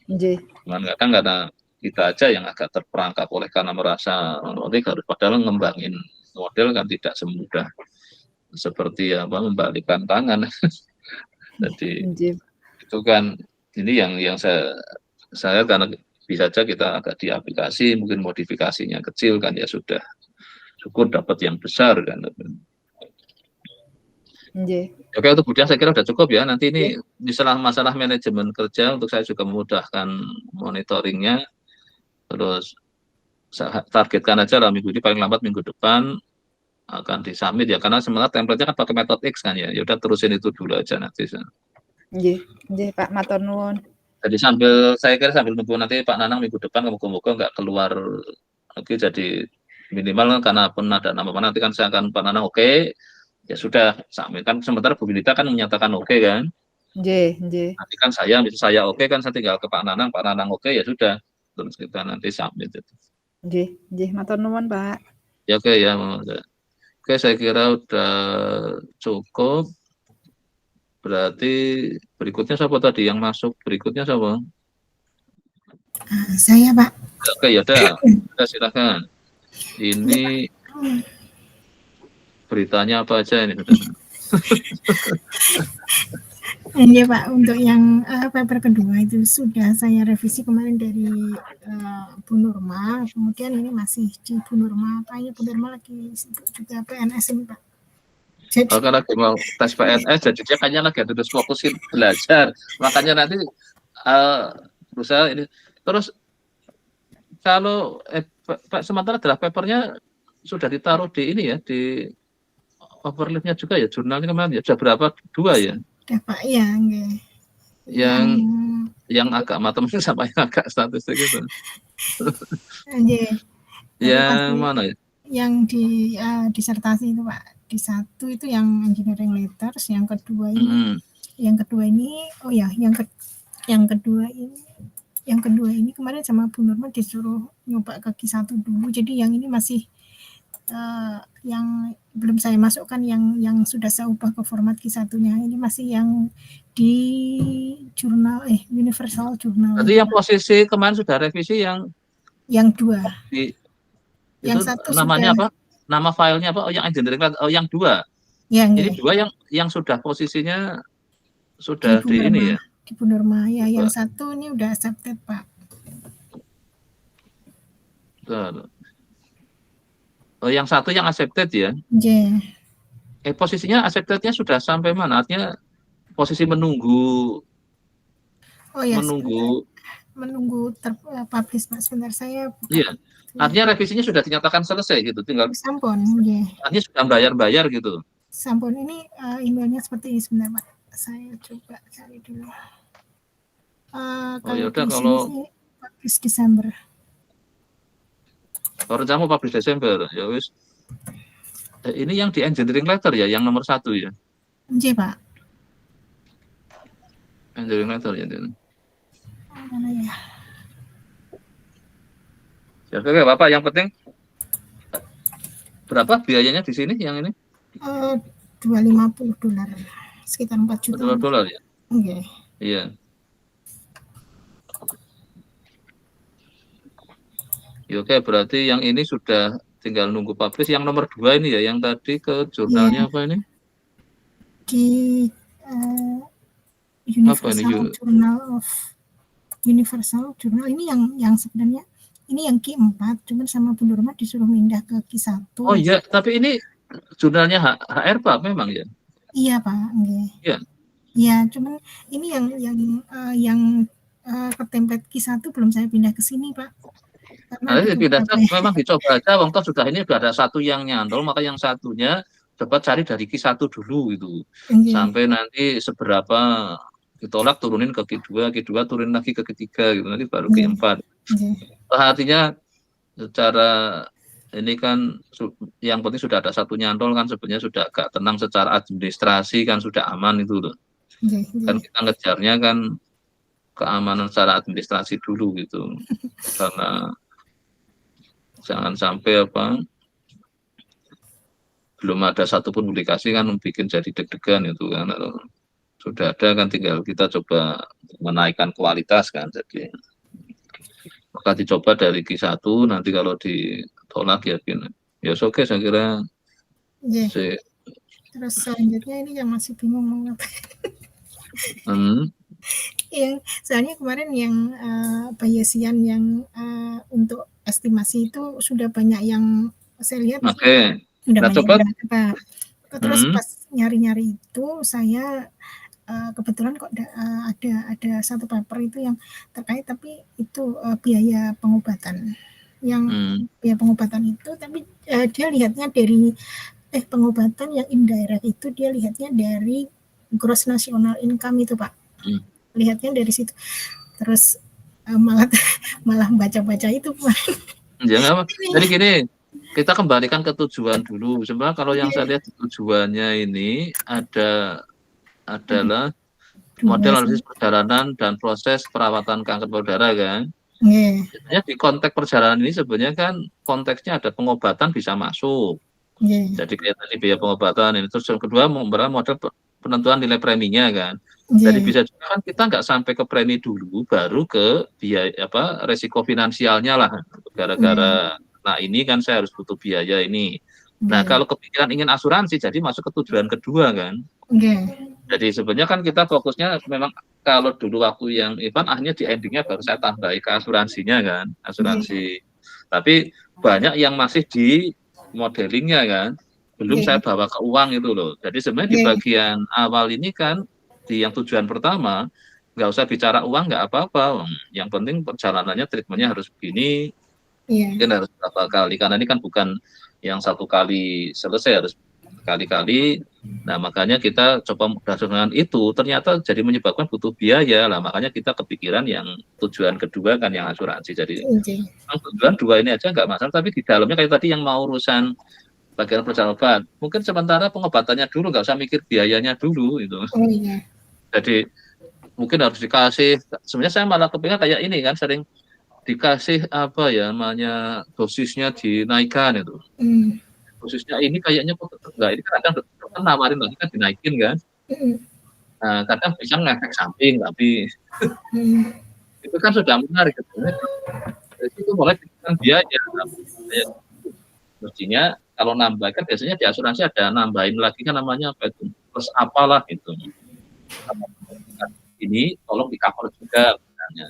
Cuman kadang karena kita aja yang agak terperangkap oleh karena merasa harus padahal ngembangin model kan tidak semudah seperti membalikkan tangan. Jadi itu kan ini yang saya karena bisa saja kita agak di aplikasi mungkin modifikasinya kecil kan ya sudah syukur dapat yang besar kan. Oke untuk Budia saya kira sudah cukup ya, nanti ini masalah manajemen kerja untuk saya juga memudahkan monitoringnya, terus saya targetkan aja lah minggu ini paling lambat minggu depan akan disubmit ya, karena sebenarnya template-nya kan pakai metode X kan ya, udah terusin itu dulu aja nanti. Pak matur nuwun. Jadi saya kira sambil nunggu nanti Pak Nanang minggu depan, moga-moga nggak keluar lagi, jadi minimal karena pun ada nama Pak, nanti kan saya akan Pak Nanang oke, ya sudah, kan sementara Bu Winita kan menyatakan oke kan. Nggih, nggih. Nanti kan saya oke kan, saya tinggal ke Pak Nanang oke, ya sudah, terus kita nanti submit itu. Nggih, nggih, matur nuwun, Pak. Ya oke ya. Oke, saya kira udah cukup. Berarti berikutnya siapa tadi yang masuk? Berikutnya siapa? Saya, Pak. Oke, ya udah, silakan. Ini beritanya apa aja ini? Ini Pak, untuk yang paper kedua itu sudah saya revisi kemarin dari Bu Nurma, kemudian ini masih di Bu Nurma, kayaknya Bu Nurma lagi juga PNS ini Pak. Jadi, kalau lagi mau tes PNS, jadi dia kayaknya lagi terus fokusin belajar, makanya nanti berusaha ini. Terus kalau sementara draft papernya sudah ditaruh di ini ya, di overleaf-nya juga ya, jurnalnya kemarin ya, sudah berapa? 2 ya? Udah Pak, ya enggak. Yang agak matematik sama yang agak statistik itu. Yang mana ya? Yang di disertasi itu Pak, di 1 itu yang engineering letters, yang kedua ini, yang kedua ini kemarin sama Bu Nurma disuruh nyoba ke Q1 dulu, jadi yang ini masih yang belum saya masukkan, yang sudah saya ubah ke format Q1-nya, ini masih yang di jurnal Universal Journal. Berarti yang posisi kemarin sudah revisi yang 2. Yang 1 namanya sudah, apa? Nama filenya apa? Oh, yang engineering, yang 2. Ya, ini 2 yang sudah posisinya sudah di ini ya. Di Bu Nurma ya, yang 1 ini udah accepted Pak. Oh, yang 1 yang accepted ya? Yeah. Posisinya acceptednya sudah sampai mana? Artinya posisi menunggu. Oh ya, menunggu terpublish Pak. Sebentar saya buka. Iya. Artinya revisinya sudah dinyatakan selesai gitu, tinggal sampun. Yeah. Artinya sudah bayar gitu. Sampun, ini emailnya seperti ini sebentar Pak. Saya coba cari dulu. Ya udah, kalau publish Desember. Rencanamu publish Desember, ya wis. Ini yang di engineering letter ya, yang nomor 1 ya? Iya Pak. Engineering letter ya. Mana ya? Ya oke Bapak, yang penting berapa biayanya di sini yang ini? $250, sekitar 4 juta. $2 ya? Okay. Iya. Ya, oke, berarti yang ini sudah tinggal nunggu publish. Yang nomor 2 ini ya, yang tadi ke jurnalnya apa ini? Di Universal Journal of Universal Journal, ini yang sebenarnya ini yang Q4, cuman sama Bu Nurma disuruh pindah ke Q1. Oh iya, tapi ini jurnalnya HR Pak memang ya? Iya Pak, iya. Iya, cuman ini yang ke template Q1 belum saya pindah ke sini Pak. Nah, pindah memang dicoba aja, wong toh sudah ini sudah ada 1 yang nyantol, maka yang satunya coba cari dari Q1 dulu gitu. Sampai nanti seberapa ditolak turunin ke Q2 turunin lagi ke Q3 gitu, nanti baru Q4. Artinya secara ini kan yang penting sudah ada 1 nyantol kan, sebenarnya sudah agak tenang secara administrasi kan, sudah aman itu loh. Kan kita ngejarnya kan keamanan secara administrasi dulu gitu, karena jangan sampai belum ada satupun publikasi kan bikin jadi deg-degan itu kan. Sudah ada kan, tinggal kita coba menaikkan kualitas kan, jadi maka dicoba dari Q1, nanti kalau ditolak ya oke, saya kira. Terus selanjutnya ini yang masih bingung mau ngapain. Yang soalnya kemarin yang Bayesian yang untuk estimasi itu sudah banyak yang saya lihat. Oke. Udah banyak coba. Terus pas nyari-nyari itu saya kebetulan kok ada 1 paper itu yang terkait, tapi itu biaya pengobatan. Yang biaya pengobatan itu, tapi dia lihatnya dari pengobatan yang indirect itu dia lihatnya dari gross national income itu Pak. Lihatnya dari situ. terus malah malah baca-baca itu Pak. Ya nggak apa. Jadi gini, kita kembalikan ke tujuan dulu. Sebenarnya kalau yang saya lihat tujuannya ini adalah model analisis perjalanan dan proses perawatan kanker payudara kan. Sebenarnya di konteks perjalanan ini sebenarnya kan konteksnya ada pengobatan bisa masuk. Jadi kayak tadi biaya pengobatan ini. Terus yang kedua model penentuan nilai preminya kan. Jadi bisa juga kan kita nggak sampai ke premi dulu, baru ke biaya resiko finansialnya lah. Gara-gara nah ini kan saya harus butuh biaya ini. Nah kalau kepikiran ingin asuransi, jadi masuk ke tujuan kedua kan. Jadi sebenarnya kan kita fokusnya memang kalau dulu waktu yang Ivan akhirnya di endingnya baru saya tambahi ke asuransinya kan, asuransi. Tapi banyak yang masih di modelingnya kan, belum saya bawa ke uang itu loh. Jadi sebenarnya di bagian awal ini kan di yang tujuan pertama nggak usah bicara uang nggak apa-apa. Yang penting perjalanannya treatmentnya harus begini, mungkin harus berapa kali karena ini kan bukan yang satu kali selesai, harus kali-kali. Nah makanya kita coba berdasarkan itu ternyata jadi menyebabkan butuh biaya lah, makanya kita kepikiran yang tujuan kedua kan yang asuransi. Jadi tujuan dua ini aja nggak masalah, tapi di dalamnya kayak tadi yang mau urusan bagian perjalanan obat mungkin sementara pengobatannya dulu, nggak usah mikir biayanya dulu itu. Jadi mungkin harus dikasih, sebenarnya saya malah kepikir kayak ini kan, sering dikasih apa ya namanya dosisnya dinaikkan itu. Dosisnya ini kayaknya kok enggak, ini kan kadang nawarin lagi kan dinaikin kan. Nah, kadang bisa ngefek samping tapi itu kan sudah menarik sebetulnya. Jadi itu boleh dikatakan biaya. Mestinya kalau nambah kan biasanya di asuransi ada nambahin lagi kan namanya apa itu, plus apalah itu. Ini tolong di cover juga misalnya.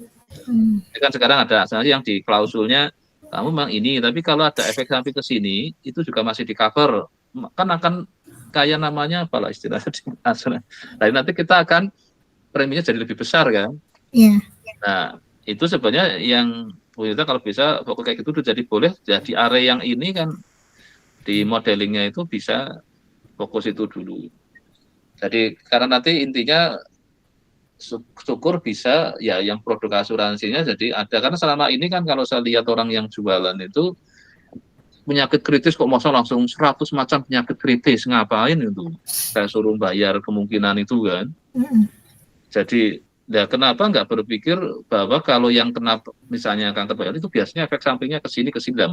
Ini kan sekarang ada asuransi yang di klausulnya kamu memang ini, tapi kalau ada efek samping ke sini itu juga masih di cover, kan akan kayak namanya apalah istilahnya di asuransi. Nah, nanti kita akan preminya jadi lebih besar kan. Nah itu sebenarnya yang kita kalau bisa fokus kayak gitu jadi boleh jadi area yang ini kan di modelingnya itu bisa fokus itu dulu. Jadi karena nanti intinya syukur bisa ya yang produk asuransinya jadi ada, karena selama ini kan kalau saya lihat orang yang jualan itu penyakit kritis kok masa langsung 100 macam penyakit kritis, ngapain itu saya suruh bayar kemungkinan itu kan. Jadi ya kenapa nggak berpikir bahwa kalau yang kena misalnya kanker payudara itu biasanya efek sampingnya ke sini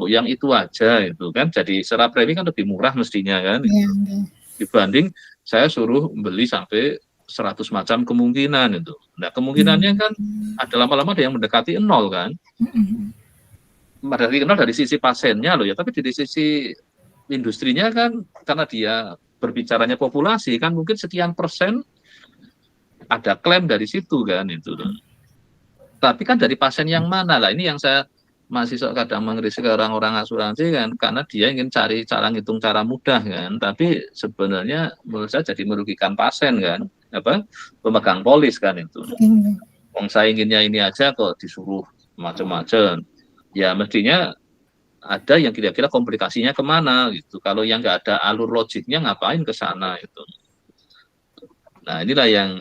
yang itu aja itu kan, jadi secara premi kan lebih murah mestinya kan dibanding saya suruh beli sampai 100 macam kemungkinan itu. Nah kemungkinannya kan ada lama-lama ada yang mendekati 0 kan. Mendekati 0 dari sisi pasiennya loh ya, tapi dari sisi industrinya kan karena dia berbicaranya populasi kan mungkin sekian persen ada klaim dari situ kan itu. Tapi kan dari pasien yang mana lah, ini yang saya masih kadang mengkritik orang-orang asuransi kan, karena dia ingin cari cara ngitung cara mudah kan, tapi sebenarnya menurut saya jadi merugikan pasien kan, pemegang polis kan itu. Wong saya inginnya ini aja kok disuruh macam-macam. Ya mestinya ada yang kira-kira komplikasinya kemana gitu. Kalau yang nggak ada alur logiknya ngapain ke sana itu. Nah inilah yang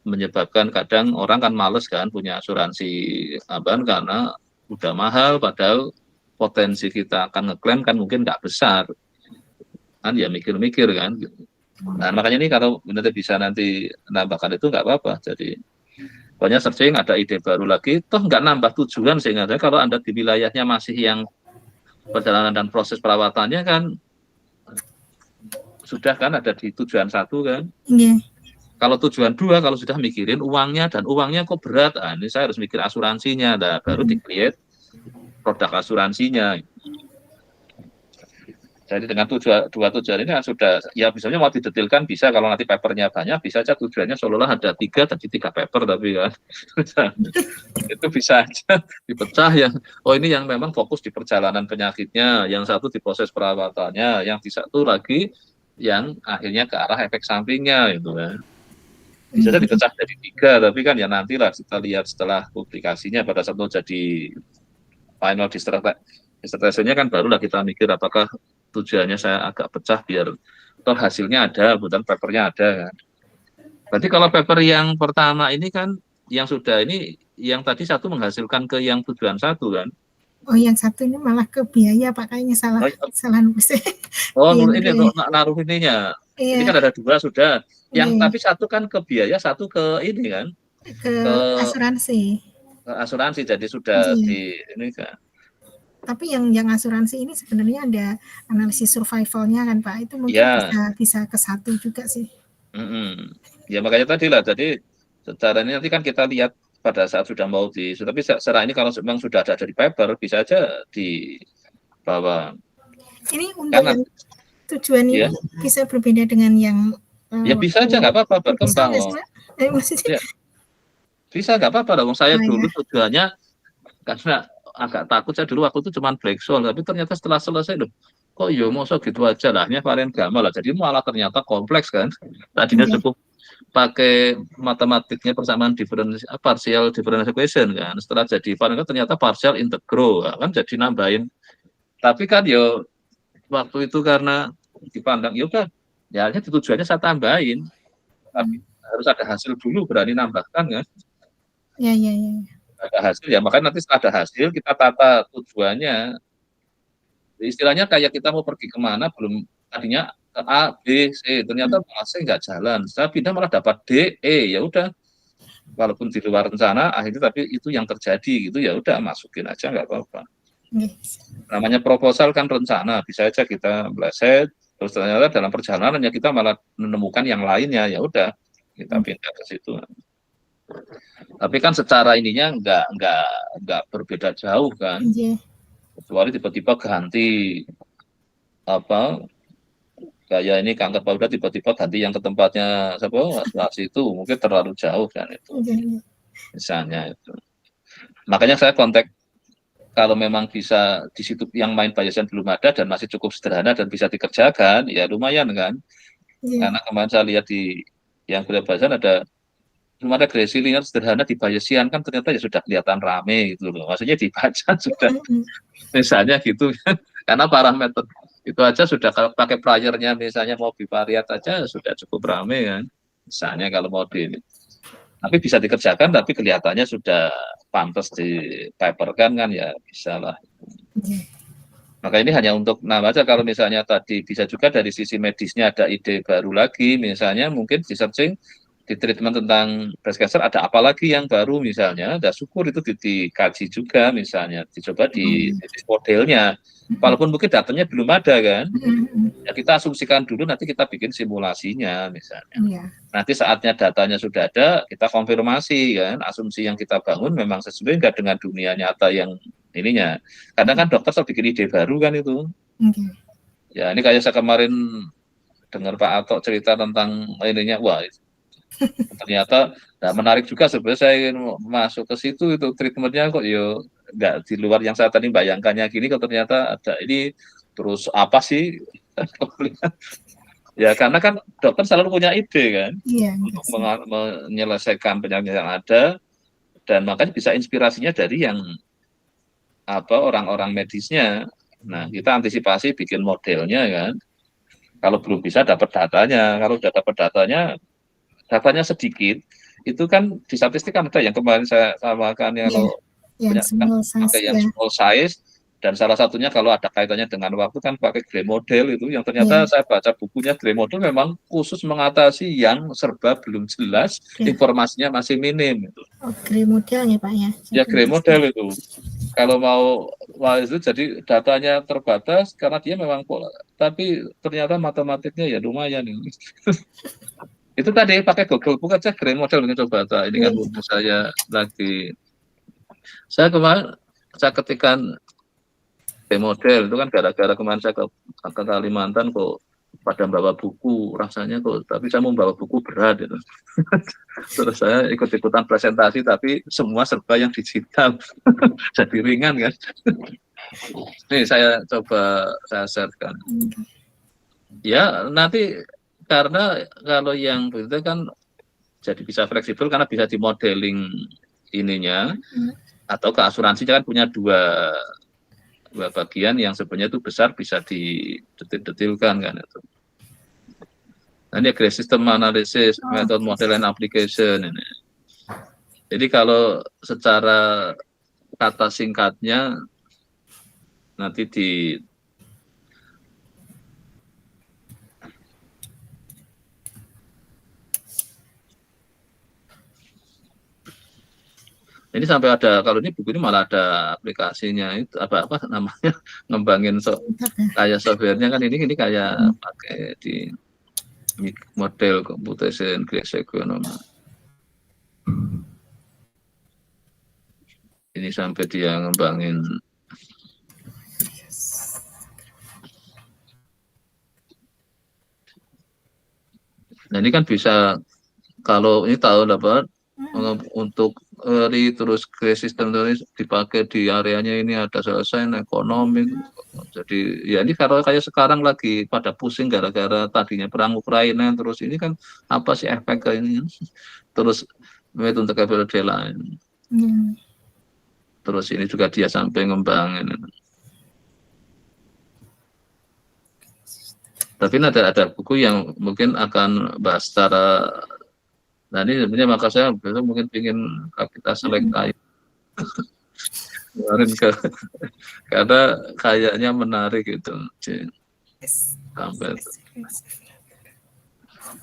menyebabkan kadang orang kan males kan punya asuransi karena udah mahal, padahal potensi kita akan ngeklaim kan mungkin nggak besar kan, ya mikir-mikir kan gitu. Nah makanya ini kalau nanti bisa nanti nambahkan itu nggak apa-apa. Jadi banyak searching ada ide baru lagi, toh nggak nambah tujuan sehingga kalau Anda di wilayahnya masih yang perjalanan dan proses perawatannya kan sudah kan ada di tujuan 1 kan. Kalau tujuan 2 kalau sudah mikirin uangnya dan uangnya kok berat, ini saya harus mikir asuransinya, baru di-create produk asuransinya. Jadi dengan dua tujuan ini kan sudah, ya misalnya mau didetailkan bisa, kalau nanti papernya banyak bisa aja tujuannya seolah-olah ada 3 tapi 3 paper tapi kan itu bisa aja dipecah yang ini yang memang fokus di perjalanan penyakitnya, yang satu di proses perawatannya, yang di satu lagi yang akhirnya ke arah efek sampingnya itu kan. Bisa dipecah jadi 3, tapi kan ya nantilah kita lihat setelah publikasinya pada saat itu jadi final dissertasinya kan barulah kita mikir apakah tujuannya saya agak pecah biar toh hasilnya ada, bukan papernya ada kan. Berarti kalau paper yang pertama ini kan yang sudah ini yang tadi satu menghasilkan ke yang tujuan satu kan? Oh, yang satu ini malah ke biaya Pak, kayaknya salah nulis. Oh, Iya, ini untuk naruh ininya. Ini iya, kan ada 2 sudah. Yang iya, tapi satu kan ke biaya, satu ke ini kan, ke ke asuransi. asuransi. Jadi sudah Iya. di ini kan. Tapi yang asuransi ini sebenarnya ada analisis survival-nya kan Pak, itu mungkin Ya, bisa ke satu juga sih. ya makanya tadi lah. Jadi secara ini nanti kan kita lihat pada saat sudah mau tapi secara ini kalau memang sudah ada di paper bisa aja dibawa. Ini untuk Karena yang tujuan ya, ini bisa berbeda dengan yang ya bisa aja nggak apa-apa bisa berkembang nggak sih loh. Pak? Maksudnya, Ya, bisa nggak apa-apa dong. Saya oh dulu ya, tujuannya karena agak takut, saya dulu waktu itu cuma black soul, tapi ternyata setelah selesai loh, kok yo masa gitu aja lah, ini varian gamma lah, jadi malah ternyata kompleks kan. Tadinya iya, cukup pakai matematiknya persamaan partial differential equation kan, setelah jadi varian kan ternyata partial integral kan, jadi nambahin. Tapi kan yo waktu itu karena dipandang ya udah, ya hanya tujuannya saya tambahin, tapi harus ada hasil dulu berani nambahkan kan. ya, ya, ya. Ada hasil ya, makanya nanti setelah ada hasil kita tata tujuannya. Istilahnya kayak kita mau pergi kemana, belum tadinya ke A, B, C, ternyata C nggak jalan. Saya pindah malah dapat D, E, ya udah. Walaupun di luar rencana, akhirnya tapi itu yang terjadi gitu, ya udah masukin aja nggak apa-apa. Namanya proposal kan rencana, bisa aja kita meleset, terus ternyata dalam perjalanannya kita malah menemukan yang lainnya, ya udah kita pindah ke situ. Tapi kan secara ininya nggak berbeda jauh kan. Iya. Kecuali tiba-tiba ganti apa kayak ini kanker payudara tiba-tiba ganti yang ke tempatnya siapa itu mungkin terlalu jauh kan itu Iya. misalnya itu. Makanya saya kontak kalau memang bisa di situ yang main Bayesian belum ada dan masih cukup sederhana dan bisa dikerjakan ya lumayan kan. Iya. Karena kemarin saya lihat di yang Bayesian ada cuma ada Gracie linear sederhana di Bayesian kan ternyata ya sudah kelihatan rame gitu loh. Maksudnya dibaca sudah misalnya gitu kan. Karena parameter itu aja sudah kalau pakai playernya misalnya mau bivariat aja sudah cukup rame kan. Misalnya kalau mau tapi bisa dikerjakan tapi kelihatannya sudah pantas di paper kan ya bisa lah. Maka ini hanya untuk baca kalau misalnya tadi bisa juga dari sisi medisnya ada ide baru lagi misalnya mungkin di searching di treatment tentang breast cancer ada apa lagi yang baru misalnya, ada syukur itu dikaji juga misalnya, dicoba di modelnya, walaupun mungkin datanya belum ada kan, ya kita asumsikan dulu nanti kita bikin simulasinya misalnya, nanti saatnya datanya sudah ada kita konfirmasi kan, asumsi yang kita bangun memang sesuai nggak dengan dunia nyata yang ininya, kadang kan dokter selalu bikin ide baru kan itu, ya ini kayak saya kemarin dengar Pak Atok cerita tentang ininya, wah ternyata nah menarik juga sebenarnya saya ingin masuk ke situ itu treatmentnya kok yo nggak di luar yang saya tadi bayangkannya gini kok ternyata ada ini terus apa sih ya karena kan dokter selalu punya ide kan untuk menyelesaikan penyakit yang ada dan makanya bisa inspirasinya dari yang apa orang-orang medisnya. Nah kita antisipasi bikin modelnya kan kalau belum bisa dapat datanya kalau sudah dapat datanya sedikit, itu kan di statistik kan ada yang kemarin saya samakan kalau punya kan pakai yang small size dan salah satunya kalau ada kaitannya dengan waktu kan pakai Gray model itu yang ternyata saya baca bukunya Gray model memang khusus mengatasi yang serba belum jelas, informasinya masih minim itu. Oh, Gray model ya Pak ya? Ya Gray model itu. Kalau mau itu jadi datanya terbatas karena dia memang pola, tapi ternyata matematiknya ya lumayan ini. Itu tadi pakai Google Book aja Gray model dengan coba ini kan buku saya lagi saya kemarin saya ketikkan Gray model itu kan gara-gara kemarin saya ke Kalimantan kok pada membawa buku rasanya kok tapi saya mau membawa buku berat itu terus saya ikut-ikutan presentasi tapi semua serba yang digital jadi ringan kan ini saya coba saya share-kan ya nanti karena kalau yang begitu kan jadi bisa fleksibel karena bisa dimodeling ininya atau ke asuransinya kan punya dua bagian yang sebenarnya itu besar bisa didetil-detilkan kan itu. Nah, ini Gray system analysis, method model and application ini. Jadi kalau secara kata singkatnya nanti ini sampai ada, kalau ini buku ini malah ada aplikasinya, itu apa namanya, ngembangin kayak softwarenya kan, ini kayak pakai di model computation graphics economy. Ini sampai dia ngembangin. Nah ini kan bisa, kalau ini tahu dapat untuk terus ke sistem terus dipakai di areanya ini ada selesai ekonomi. Jadi ya ini kalau kayak sekarang lagi pada pusing gara-gara tadinya perang Ukraina, terus ini kan apa sih efek ini, terus untuk KPLD lain. Terus ini juga dia sampai ngembangin. Tapi ada buku yang mungkin akan bahas secara, nah ini sebenarnya maka saya besok mungkin ingin kita select kemarin karena kayaknya menarik gitu. Sampai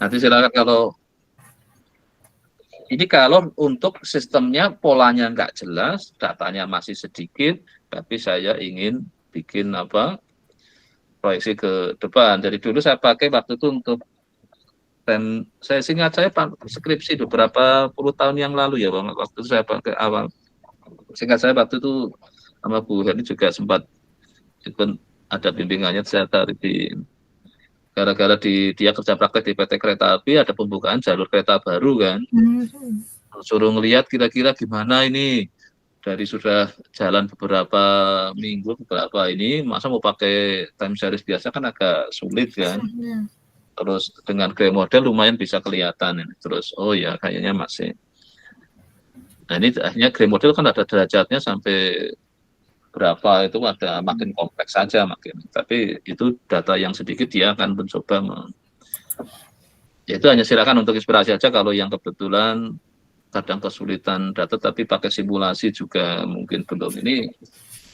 nanti silakan, kalau ini kalau untuk sistemnya polanya nggak jelas, datanya masih sedikit, tapi saya ingin bikin proyeksi ke depan. Jadi dulu saya pakai waktu itu untuk, dan saya ingat saya skripsi beberapa puluh tahun yang lalu ya, waktu itu saya pakai awal. Singkat saya waktu itu sama Bu Heni juga sempat ikut ada bimbingannya, saya tarik di gara-gara dia kerja praktek di PT Kereta Api, ada pembukaan jalur kereta baru kan. Suruh ngelihat kira-kira gimana ini, dari sudah jalan beberapa minggu, beberapa ini, masa mau pakai time series biasa kan agak sulit kan. Terus dengan gray model lumayan bisa kelihatan. Terus oh ya kayaknya masih. Nah ini akhirnya gray model kan ada derajatnya sampai berapa, itu ada makin kompleks saja makin. Tapi itu data yang sedikit dia akan mencoba. Ya itu hanya silakan untuk inspirasi aja, kalau yang kebetulan kadang kesulitan data tapi pakai simulasi juga mungkin belum, ini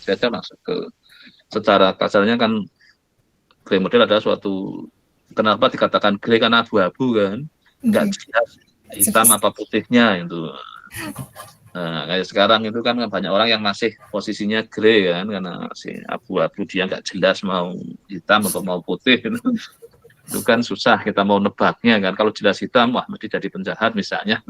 saya masuk ke secara kasarnya kan gray model adalah suatu, kenapa dikatakan gray karena abu-abu kan, nggak jelas hitam apa putihnya itu. Nah, kayak sekarang itu kan banyak orang yang masih posisinya gray kan, karena masih abu-abu, dia nggak jelas mau hitam atau mau putih. Itu kan susah kita mau nebaknya kan. Kalau jelas hitam, wah mesti jadi penjahat misalnya.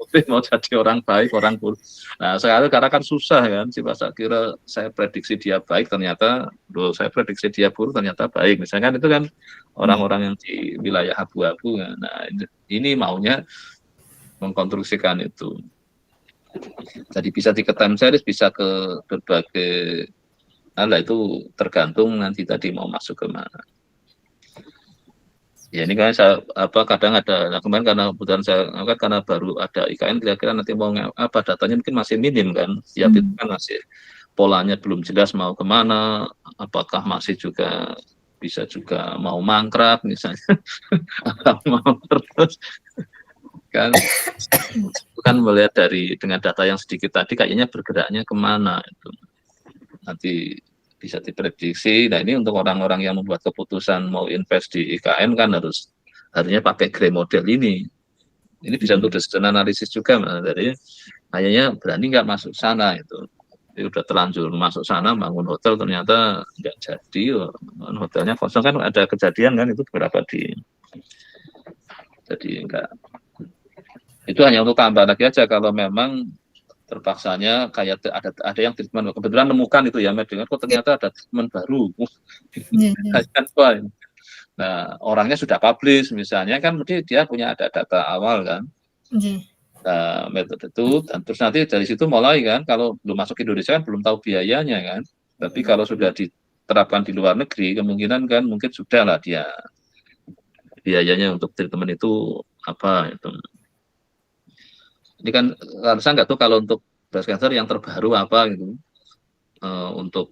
Putih mau jadi orang baik, orang buruk. Nah sekarang karena kan susah kan, saya kira saya prediksi dia baik, ternyata saya prediksi dia buruk, ternyata baik. Misalkan itu kan orang-orang yang di wilayah abu-abu. Nah ini maunya mengkonstruksikan itu. Jadi bisa di time series, bisa ke berbagai hal, itu tergantung nanti tadi mau masuk ke mana. Ya ini kan saya kadang ada, kemarin karena kebetulan saya angkat karena baru ada IKN, kira-kira nanti mau datanya mungkin masih minim kan, ya itu kan masih polanya belum jelas mau kemana, apakah masih juga bisa juga mau mangkrak misalnya, atau mau terus kan, bukan melihat dengan data yang sedikit tadi kayaknya bergeraknya kemana, itu nanti bisa diprediksi. Nah ini untuk orang-orang yang membuat keputusan mau invest di IKN kan harusnya pakai gray model ini bisa untuk decision analysis juga. Jadi kayaknya berani nggak masuk sana, itu udah terlanjur masuk sana bangun hotel ternyata nggak jadi, hotelnya kosong kan, ada kejadian kan itu beberapa jadi enggak. Itu hanya untuk tambah lagi aja kalau memang terpaksanya kayak ada yang treatment, kebetulan nemukan itu ya, dengan kok ternyata ada treatment baru. Nah orangnya sudah publish misalnya kan, dia punya ada data awal kan, nah, metode itu, dan terus nanti dari situ mulai kan, kalau belum masuk Indonesia kan belum tahu biayanya kan, tapi kalau sudah diterapkan di luar negeri kemungkinan kan mungkin sudah lah dia biayanya untuk treatment itu apa itu. Ini kan saya nggak tahu kalau untuk breast cancer yang terbaru apa gitu, untuk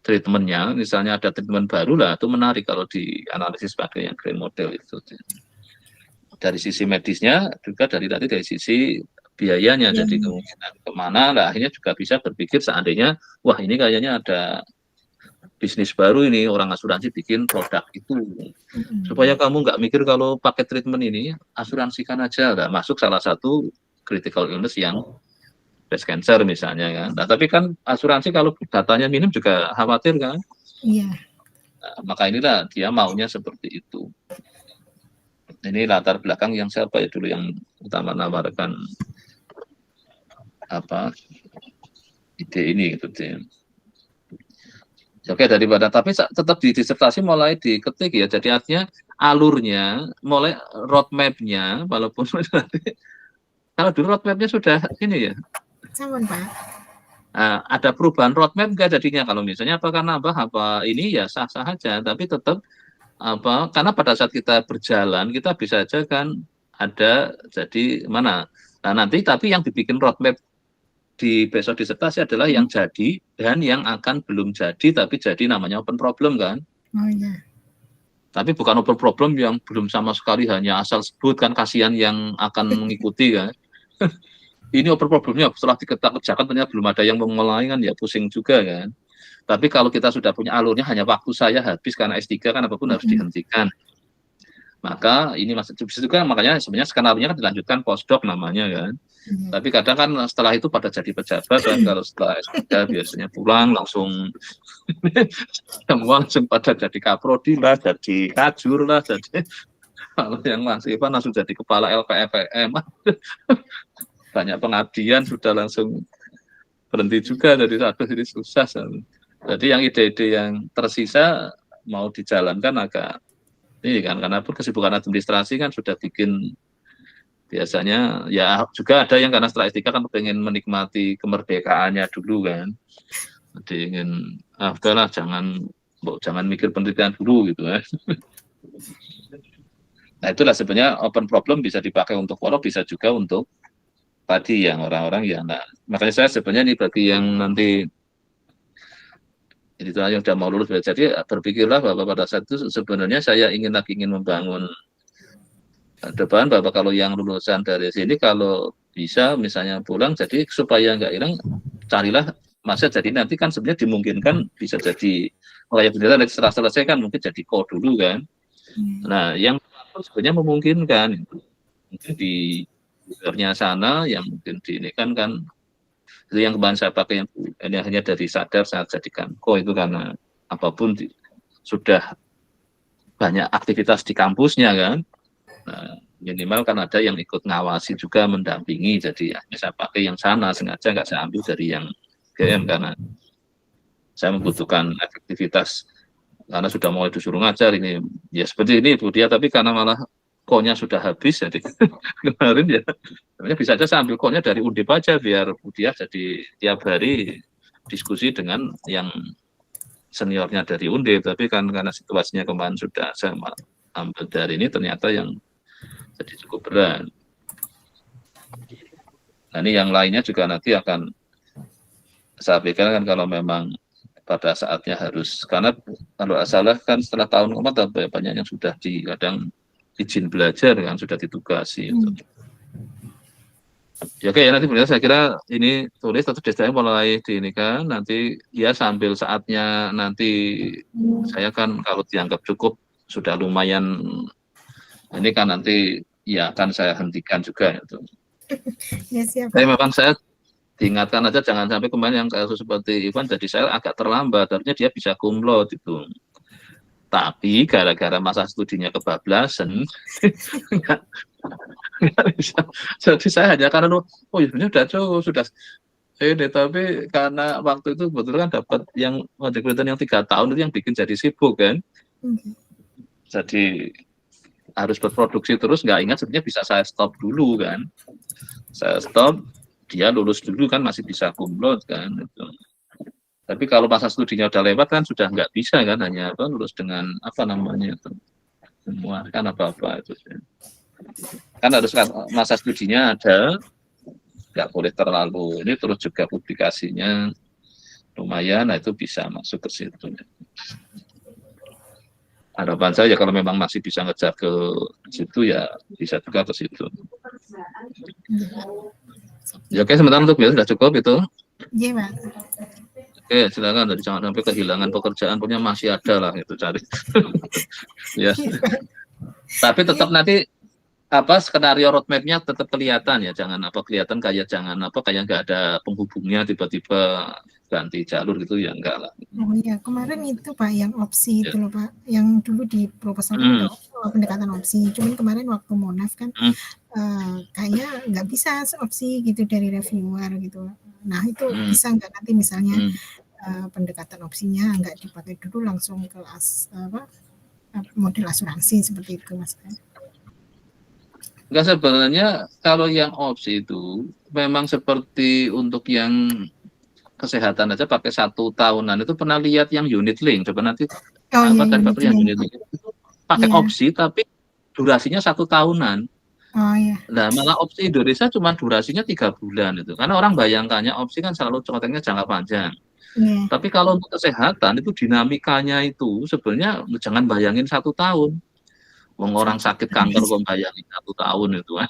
treatmentnya, misalnya ada treatment baru lah, itu menarik kalau dianalisis pakai yang gray model itu. Dari sisi medisnya juga dari sisi biayanya. Iya. Jadi kemungkinan kemana, nah akhirnya juga bisa berpikir seandainya, wah ini kayaknya ada bisnis baru ini, orang asuransi bikin produk itu. Supaya kamu nggak mikir kalau pakai treatment ini, asuransikan aja. Nah, masuk salah satu critical illness yang breast cancer misalnya kan. Nah, tapi kan asuransi kalau datanya minim juga khawatir kan. Iya. Nah, maka inilah dia maunya seperti itu. Ini latar belakang yang siapa ya dulu yang utama menawarkan apa ide ini gitu deh. Oke, daripada tapi tetap di disertasi mulai diketik ya. Jadi artinya alurnya, mulai roadmap-nya, walaupun nanti kalau dulu roadmap-nya sudah ini ya. Sampun, Pak. Ada perubahan roadmap nggak jadinya kalau misalnya apakah nambah apa ini ya sah-sah aja, tapi tetap apa karena pada saat kita berjalan kita bisa aja kan ada jadi mana. Nah nanti tapi yang dibikin roadmap di besok disertasi adalah yang jadi dan yang akan belum jadi tapi jadi namanya open problem kan. Oh iya. Tapi bukan open problem yang belum sama sekali hanya asal sebut kan kasihan yang akan mengikuti kan. Ini open problemnya setelah diketak-kerjakan ternyata belum ada yang memulai kan ya pusing juga kan. Tapi kalau kita sudah punya alurnya hanya waktu saya habis karena S3 kan apapun harus dihentikan. Maka ini masih bisa juga makanya sebenarnya skenario-nya kan dilanjutkan postdoc namanya kan. Tapi kadang kan setelah itu pada jadi pejabat kan kalau setelah S3 biasanya pulang langsung semua langsung pada jadi kaprodi lah, jadi kajur lah, jadi kalau yang Mas Ivan langsung jadi kepala LPFM. Banyak pengabdian sudah langsung berhenti juga dari satu ini susah. Jadi yang ide-ide yang tersisa mau dijalankan agak ini kan karena pun kesibukan administrasi kan sudah bikin biasanya ya juga ada yang karena setelah S3 kan pengen menikmati kemerdekaannya dulu kan. Jadi ingin udahlah jangan mikir pendidikan dulu gitu kan. Nah itulah sebenarnya open problem bisa dipakai untuk follow bisa juga untuk tadi yang orang-orang yang nah, makanya saya sebenarnya ini bagi yang nanti itu yang sudah mau lulus jadi berpikirlah bahwa pada saat itu sebenarnya saya ingin membangun depan bahwa kalau yang lulusan dari sini kalau bisa misalnya pulang jadi supaya nggak hilang carilah masa jadi nanti kan sebenarnya dimungkinkan bisa jadi layak bendera nanti setelah selesai kan mungkin jadi kode dulu kan. Nah yang sebenarnya memungkinkan mungkin di luarnya sana yang mungkin di ini kan itu yang kemarin saya pakai yang ini hanya dari sadar saat jadikan itu karena apapun sudah banyak aktivitas di kampusnya kan. Nah, minimal kan ada yang ikut ngawasi juga mendampingi jadi saya pakai yang sana sengaja nggak saya ambil dari yang GM karena saya membutuhkan efektivitas karena sudah mulai disuruh ngajar ini ya seperti ini Bu Dia tapi karena malah konya sudah habis jadi kemarin ya sebenarnya bisa aja saya ambil konya dari Undip aja biar Budiah jadi tiap hari diskusi dengan yang seniornya dari Undip tapi kan karena situasinya kemarin sudah saya ambil dari ini ternyata yang jadi cukup berat. Nah ini yang lainnya juga nanti akan saya pikir kan kalau memang pada saatnya harus karena kalau salah kan setelah tahun keempat banyak yang sudah kadang izin belajar kan sudah ditugasi. Ya oke ya nanti saya kira ini tulis atau desain mulai di ini kan nanti ya sambil saatnya nanti saya kan kalau dianggap cukup sudah lumayan ini kan nanti ya akan saya hentikan juga itu. Ya siap. Tapi memang saya diingatkan aja jangan sampai kemarin yang kasus seperti Ivan jadi saya agak terlambat artinya dia bisa cum laude itu. Tapi gara-gara masa studinya kebablasan, nggak bisa. Jadi saya hanya karena ya sebenarnya sudah ini tapi karena waktu itu betul kan dapat yang yang 3 tahun itu yang bikin jadi sibuk kan. Jadi harus berproduksi terus nggak ingat sebenarnya bisa saya stop dulu kan. Saya stop, dia lulus dulu kan masih bisa cum laude kan itu. Tapi kalau masa studinya udah lewat kan sudah nggak bisa kan hanya lulus dengan apa namanya itu semua kan apa-apa itu kan harus masa studinya ada nggak boleh terlalu ini terus juga publikasinya lumayan nah itu bisa masuk ke situ. Harapan saya kalau memang masih bisa ngejar ke situ ya bisa juga ke situ. Ya, oke, sebentar untuk sudah cukup itu. Iya, Pak. Oke, silakan. Jadi jangan sampai kehilangan pekerjaan, punya masih ada lah itu cari. Ya. Tapi tetap nanti skenario roadmap-nya tetap kelihatan ya, jangan kelihatan kayak kayak nggak ada penghubungnya tiba-tiba ganti jalur gitu ya, enggak lah. Oh iya, kemarin itu Pak yang opsi itu loh Pak, yang dulu di proposal kan ada pendekatan opsi, cuman kemarin waktu Monaf kan kayaknya nggak bisa opsi gitu dari reviewer gitu. Nah itu bisa nggak nanti misalnya pendekatan opsinya nggak dipakai dulu, langsung ke model asuransi seperti itu Mas? Enggak, sebenarnya kalau yang opsi itu memang seperti untuk yang kesehatan aja pakai 1 tahunan. Itu pernah lihat yang unit link, coba nanti yang unit link itu pakai opsi tapi durasinya 1 tahunan. Oh iya. Nah, malah opsi Indonesia cuma durasinya 3 bulan itu. Karena orang bayangkannya opsi kan selalu contohnya jangka panjang. Tapi kalau untuk kesehatan itu dinamikanya itu sebenarnya jangan bayangin 1 tahun. Orang sakit kanker kok bayangin 1 tahun itu kan.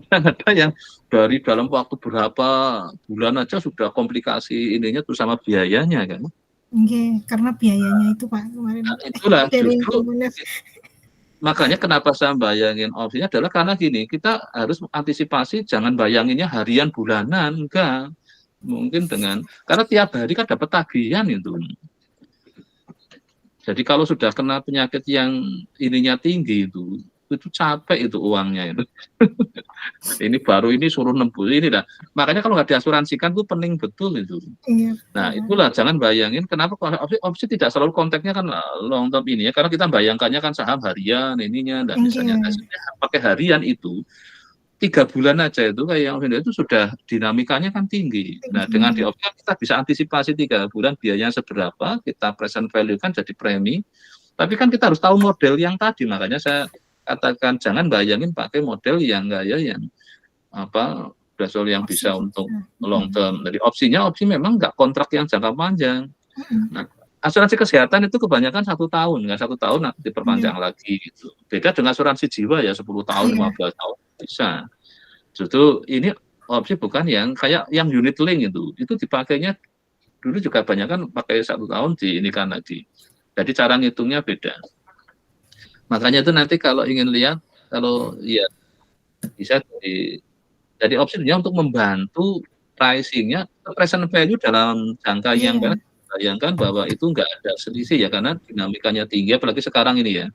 Ada yang dari dalam waktu berapa bulan aja sudah komplikasi ininya tuh sama biayanya kan. Karena biayanya itu Pak kemarin. Nah, itulah justru makanya kenapa saya bayangin opsinya adalah karena gini, kita harus antisipasi jangan bayanginnya harian bulanan, enggak. Mungkin karena tiap hari kan dapat tagihan itu. Jadi kalau sudah kena penyakit yang ininya tinggi itu capek itu uangnya itu. ini suruh nembus ini dah. Makanya kalau nggak diasuransikan itu pening betul itu. Nah itulah jangan bayangin kenapa opsi tidak selalu konteksnya kan long term ini ya, karena kita bayangkannya kan saham harian ininya dan misalnya pakai harian itu 3 bulan aja itu kayak yang itu sudah dinamikanya kan tinggi. Nah dengan di opsi kita bisa antisipasi 3 bulan biayanya seberapa, kita present value kan jadi premi. Tapi kan kita harus tahu model yang tadi, makanya saya katakan jangan bayangin pakai model yang basel yang bisa untuk long term. Jadi opsi memang nggak kontrak yang jangka panjang. Nah, asuransi kesehatan itu kebanyakan 1 tahun, nggak 1 tahun nanti diperpanjang lagi gitu. Beda dengan asuransi jiwa ya 10 tahun, 15 tahun bisa. Justru ini opsi bukan yang kayak yang unit link itu dipakainya dulu juga banyak kan pakai 1 tahun diinikan lagi. Jadi cara ngitungnya beda. Makanya itu nanti kalau ingin lihat kalau ya bisa jadi opsinya untuk membantu pricing-nya present value dalam jangka yang bayangkan bahwa itu nggak ada selisih ya, karena dinamikanya tinggi apalagi sekarang ini ya.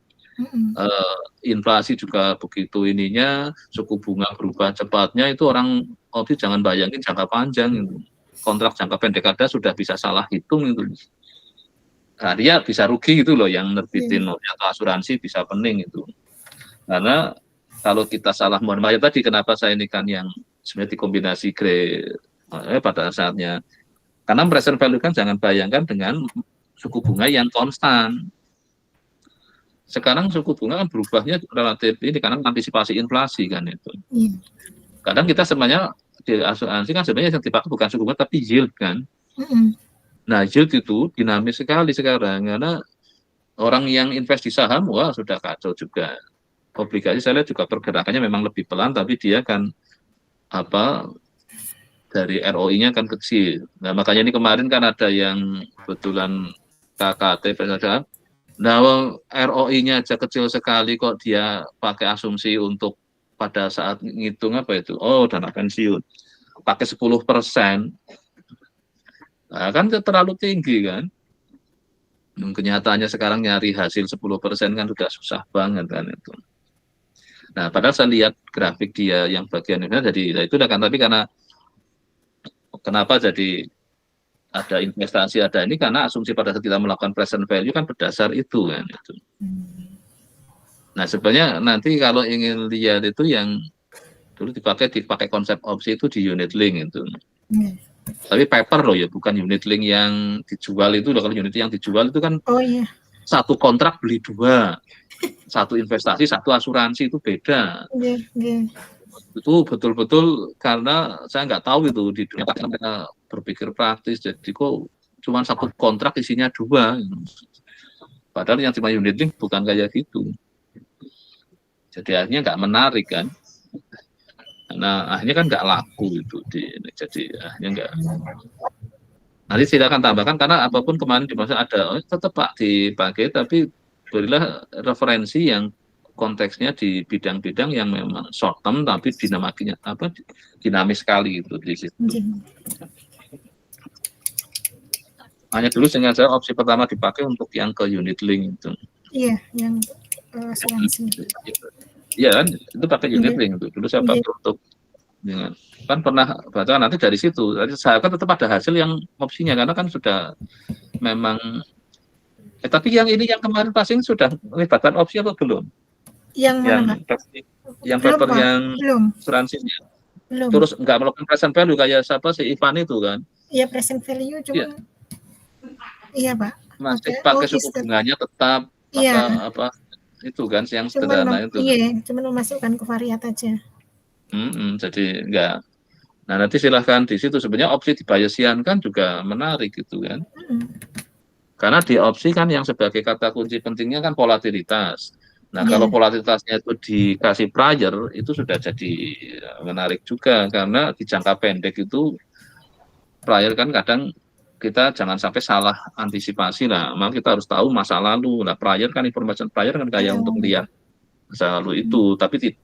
Inflasi juga begitu ininya, suku bunga berubah cepatnya, itu orang opsi jangan bayangin jangka panjang itu. Kontrak jangka pendek ada sudah bisa salah hitung itu. Nah, dia bisa rugi gitu loh yang nerbitin atau asuransi bisa pening itu. Karena kalau kita salah makanya tadi kenapa saya ini kan yang sebenarnya dikombinasi pada saatnya. Karena present value kan jangan bayangkan dengan suku bunga yang konstan. Sekarang suku bunga kan berubahnya relatif ini karena antisipasi inflasi kan itu. Kadang kita sebenarnya di asuransi kan sebenarnya yang dipakai bukan suku bunga tapi yield kan. Nah yield itu dinamis sekali sekarang karena orang yang invest di saham wah sudah kacau juga. Obligasi saya lihat juga pergerakannya memang lebih pelan tapi dia kan dari ROI-nya kan kecil. Nah makanya ini kemarin kan ada yang kebetulan KKT saja. Nah, ROI-nya aja kecil sekali kok dia pakai asumsi untuk pada saat ngitung dana pensiun pakai 10%. Nah, kan terlalu tinggi kan. Kenyataannya sekarang nyari hasil 10% kan sudah susah banget kan itu. Nah, padahal saya lihat grafik dia yang bagian ini jadi itu kan, tapi karena kenapa jadi ada investasi ada ini karena asumsi pada saat kita melakukan present value kan berdasar itu kan itu. Nah sebenarnya nanti kalau ingin lihat itu yang dulu dipakai konsep opsi itu di unit link itu. Tapi paper loh ya, bukan unit link yang dijual itu loh. Kalau unit yang dijual itu kan satu kontrak beli 2, satu investasi, satu asuransi itu beda. Itu betul-betul karena saya nggak tahu itu di dunia kita berpikir praktis, jadi kok cuma satu kontrak isinya 2, padahal yang cuma unit link bukan kayak gitu, jadi akhirnya nggak menarik kan. Nah, akhirnya kan nggak laku itu jadi akhirnya nggak. Nanti silakan tambahkan karena apapun kemarin dimaksud ada tetap Pak dipakai, tapi berilah referensi yang konteksnya di bidang-bidang yang memang short term tapi dinamis sekali itu di situ. Hanya dulu sehingga saya opsi pertama dipakai untuk yang ke unit link itu. Iya, yang asuransi. Iya kan, itu pakai unit link itu. Dulu saya pakai untuk dengan kan pernah baca nanti dari situ. Saya kan tetap ada hasil yang opsinya karena kan sudah memang. Tapi yang ini yang kemarin passing sudah melibatkan opsi atau belum? Yang paper yang asuransinya. Belum. Terus nggak melakukan present value kayak siapa si Ivan itu kan? Iya present value cuma. Iya Pak. Masih pakai suku bunganya tetap apa itu kan yang sederhana itu. Iya, cuma memasukkan ke variat aja. Jadi enggak. Nah nanti silahkan di situ sebenarnya opsi di Bayesian kan juga menarik gitu kan. Karena di opsi kan yang sebagai kata kunci pentingnya kan volatilitas. Nah kalau volatilitasnya itu dikasih prior itu sudah jadi menarik juga karena di jangka pendek itu prior kan kadang kita jangan sampai salah antisipasi lah. Maka kita harus tahu masa lalu. Nah prior kan informasi prior kan kayak untuk lihat masa lalu itu. Tapi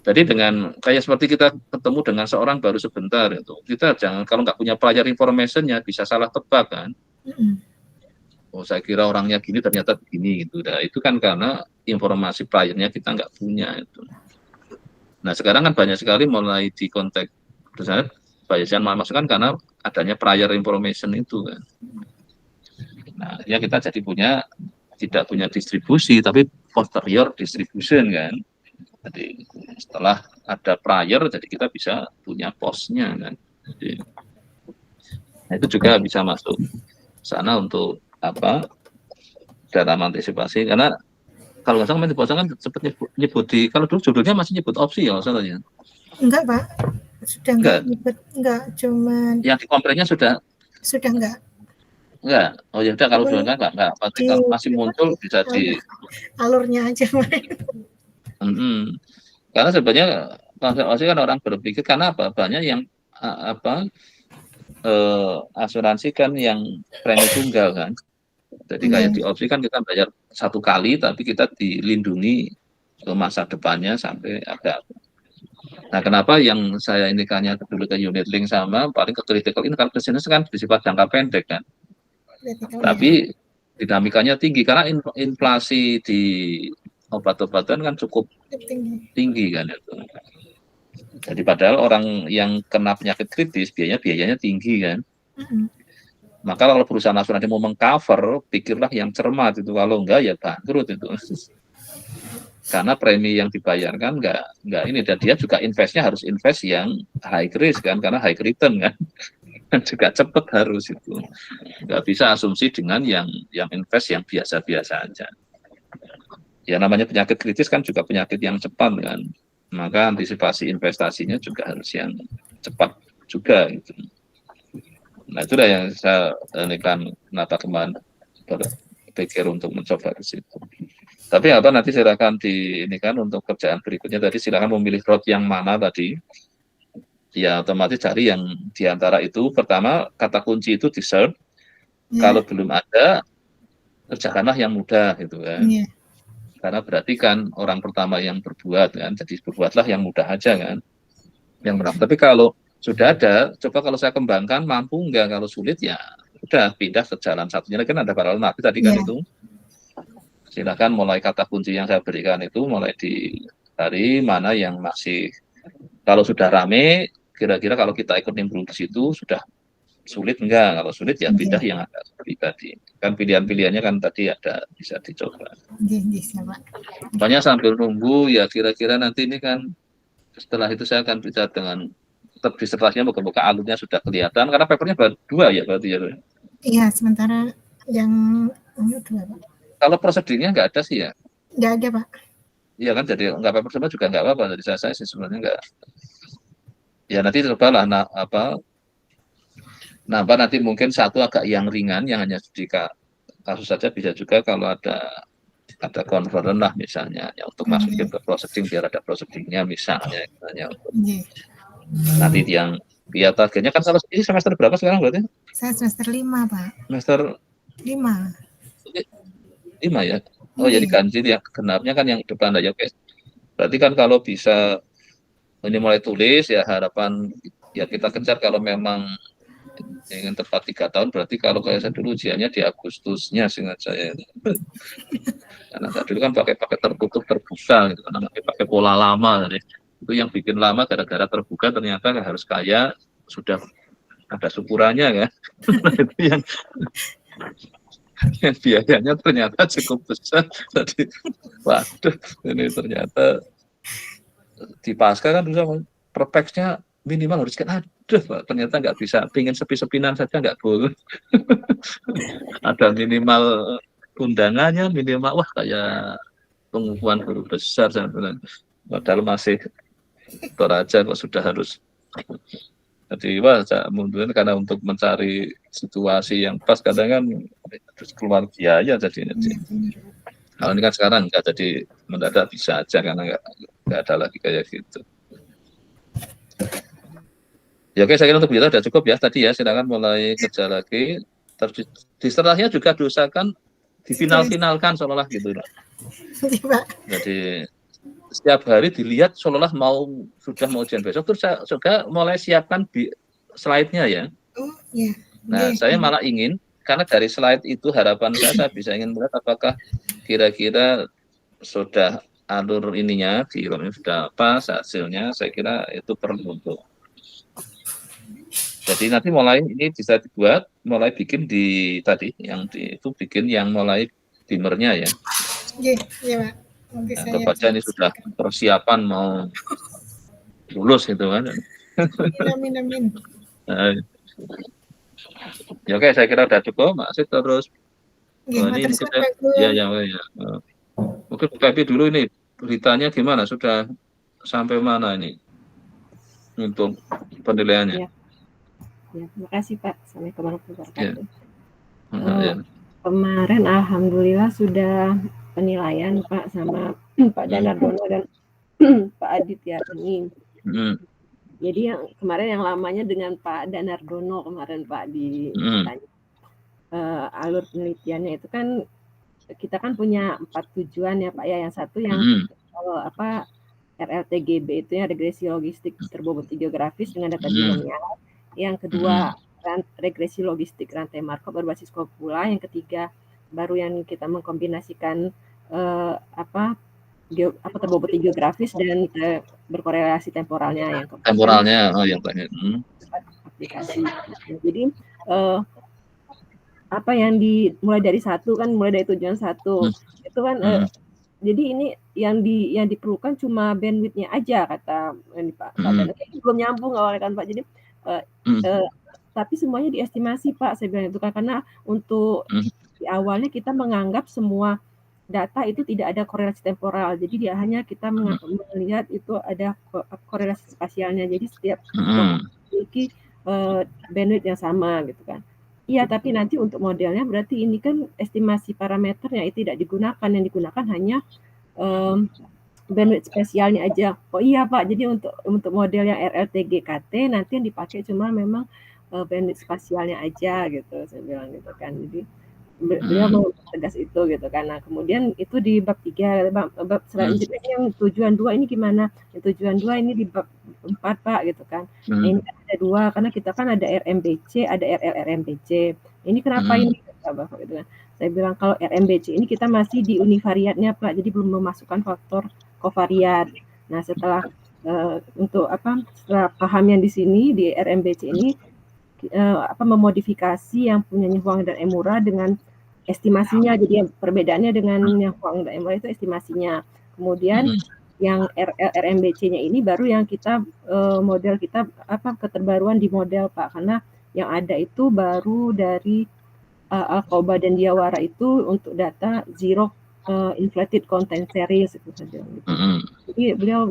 jadi dengan kayak seperti kita ketemu dengan seorang baru sebentar itu, kita jangan kalau nggak punya prior information-nya bisa salah tebak kan. Oh saya kira orangnya gini ternyata begini gitu. Nah itu kan karena informasi prior-nya kita nggak punya itu. Nah sekarang kan banyak sekali mulai di konteks misalnya Bayesian masukkan karena adanya prior information itu kan. Nah ya kita jadi tidak punya distribusi tapi posterior distribution kan. Jadi setelah ada prior jadi kita bisa punya postnya kan. Jadi, nah, itu juga bisa masuk sana untuk dalam antisipasi karena kalau nggak salah di kan seperti nyebut di kalau dulu judulnya masih nyebut opsi ya masalahnya. Enggak Pak, sudah enggak cuman yang di komplainnya sudah enggak. Oh ya udah kalau sudah enggak pasti kalau masih muncul bisa di alurnya aja. Karena sebenarnya konservasi kan orang berpikir karena apa banyak yang asuransi kan yang premi tunggal kan. Jadi kayak di opsi kan kita bayar satu kali tapi kita dilindungi ke masa depannya sampai ada. Nah kenapa yang saya indikannya dulu ke unit link sama paling ke critical ini kalau business kan bersifat jangka pendek kan. Tapi dinamikanya tinggi karena inflasi di obat-obatan kan cukup tinggi kan itu. Jadi padahal orang yang kena penyakit kritis biayanya tinggi kan. Maka kalau perusahaan asuransi mau mengcover, pikirlah yang cermat itu. Kalau enggak ya bangkrut itu. Karena premi yang dibayarkan enggak ini dan dia juga investnya harus invest yang high risk kan karena high return kan. Juga cepat harus itu. Enggak bisa asumsi dengan yang invest yang biasa-biasa aja. Ya namanya penyakit kritis kan juga penyakit yang cepat kan. Maka antisipasi investasinya juga harus yang cepat juga gitu. Nah itulah yang saya kan kenapa kemarin berpikir untuk mencoba ke situ. Tapi nanti silakan ini kan untuk kerjaan berikutnya tadi silakan memilih road yang mana tadi. Ya otomatis cari yang diantara itu pertama kata kunci itu di search. Kalau belum ada kerjakanlah yang mudah gitu kan. Karena berarti kan orang pertama yang berbuat kan, jadi berbuatlah yang mudah aja kan. Yang benar. Tapi kalau sudah ada, coba kalau saya kembangkan mampu enggak, kalau sulit ya udah pindah ke jalan satunya kan ada paralel nabi tadi kan itu. Silakan mulai kata kunci yang saya berikan itu mulai dari mana yang masih kalau sudah rame kira-kira kalau kita ikut nimbrung di situ sudah sulit enggak, kalau sulit ya pindah yang agak seperti tadi kan pilihan-pilihannya kan tadi ada bisa dicoba. Banyak sambil nunggu ya kira-kira nanti ini kan setelah itu saya akan bicara dengan tetap disertasinya moga-moga alurnya sudah kelihatan karena papernya baru 2 ya berarti ya. Iya sementara yang 2 Pak. Kalau prosedurnya nggak ada sih ya. Nggak ada Pak. Iya kan jadi nggak paper sama juga nggak apa-apa dari saya sih sebenarnya nggak. Ya nanti cobalah nambah nanti mungkin satu agak yang ringan yang hanya studi kasus saja bisa juga kalau ada ada conference lah misalnya, ya untuk masukin ke proceeding biar ada proceedingnya misalnya, nanti yang ya targetnya kan kalau ini semester berapa sekarang berarti? Saya semester 5 Pak. Semester 5 ya. Oh ya diganti yang genapnya kan yang depan aja. Oke. Berarti kan kalau bisa ini mulai tulis ya harapan ya kita kejar kalau memang ingin tepat 3 tahun berarti kalau kayak saya dulu ujiannya di Agustusnya seingat saya. Karena saya dulu kan pakai tertutup terbuka gitu karena pakai pola lama jadi itu yang bikin lama gara-gara terbuka ternyata harus kaya sudah ada syukurannya kan. Itu yang biayanya ternyata cukup besar. Jadi, waduh, ini ternyata di pasca kan bisa perpeksnya minimal harus kan, aduh, ternyata nggak bisa, pingin sepi-sepinan saja nggak boleh. Ada minimal undangannya, minimal, wah kayak pengumuman guru besar, padahal masih Toraja kok sudah harus. Jadi wah mundur karena untuk mencari situasi yang pas kadang kan harus keluar biaya jadinya. Kalau ini kan sekarang nggak jadi mendadak bisa aja karena nggak ada lagi kayak gitu. Ya oke saya kira untuk berita sudah cukup ya tadi ya silakan mulai kerja lagi. Diserahnya juga diusahakan difinalkan seolah gitu. Jadi setiap hari dilihat seolah sudah mau ujian besok terus juga mulai siapkan slide-nya ya. Nah, saya malah ingin karena dari slide itu harapan saya bisa ingin melihat apakah kira-kira sudah alur ininya sudah pas hasilnya. Saya kira itu perlu untuk. Jadi nanti mulai ini bisa dibuat mulai bikin di tadi yang itu bikin yang mulai dimmernya ya. Iya, Pak. Nah, kebaca ini sudah persiapan mau lulus gitu kan. Amin. Ya oke, saya kira udah cukup, Masih terus. Ini mungkin ya. Mungkin Pak dulu ini beritanya gimana? Sudah sampai mana ini untuk penilaiannya? Ya, terima kasih Pak. Assalamualaikum warahmatullahi wabarakatuh. Ya. Kemarin alhamdulillah sudah penilaian Pak sama Pak Danardono dan Pak Adit ya ini. Jadi yang kemarin yang lamanya dengan Pak Danardono kemarin Pak ditanya alur penelitiannya itu kan kita kan punya 4 tujuan ya Pak ya. Yang satu yang RLTGB itu ya regresi logistik terbobot geografis dengan data binomial. Yang kedua regresi logistik rantai Markov berbasis kopula. Yang ketiga baru yang kita mengkombinasikan terbobot geografis dan berkorelasi temporalnya yang temporalnya yang banyak aplikasi. Jadi yang mulai dari tujuan satu itu kan jadi ini yang diperlukan cuma bandwidth-nya aja kata Pak Dan belum nyambung awalnya kan Pak. Jadi tapi semuanya diestimasi Pak saya bilang itu kan karena untuk di awalnya kita menganggap semua data itu tidak ada korelasi temporal. Jadi dia hanya kita melihat itu ada korelasi spasialnya. Jadi setiap memiliki bandwidth yang sama gitu kan. Iya, tapi nanti untuk modelnya berarti ini kan estimasi parameternya itu tidak digunakan. Yang digunakan hanya bandwidth spasialnya aja. Oh iya Pak, jadi untuk model yang RLTGKT nanti yang dipakai cuma memang bandwidth spasialnya aja gitu. Saya bilang gitu kan. Jadi beliau mau tegas itu gitu kan. Nah, kemudian itu di bab 3, bab selanjutnya yang tujuan 2 ini gimana? Yang tujuan 2 ini di bab 4 Pak gitu kan. Nah, ini ada 2 karena kita kan ada RMBC, ada RLRMBC. Ini kenapa ini Bapak gitu kan. Saya bilang kalau RMBC ini kita masih di univariatnya Pak. Jadi belum memasukkan faktor kovariat. Nah, setelah setelah paham yang di sini di RMBC ini memodifikasi yang punyanya Huang dan Emura dengan estimasinya. Jadi perbedaannya dengan yang Huang dan Emura itu estimasinya. Kemudian yang RMBC-nya ini baru yang kita model kita keterbaruan di model Pak, karena yang ada itu baru dari Alcoba dan Diawara itu untuk data zero inflated content series itu saja. Gitu. Jadi beliau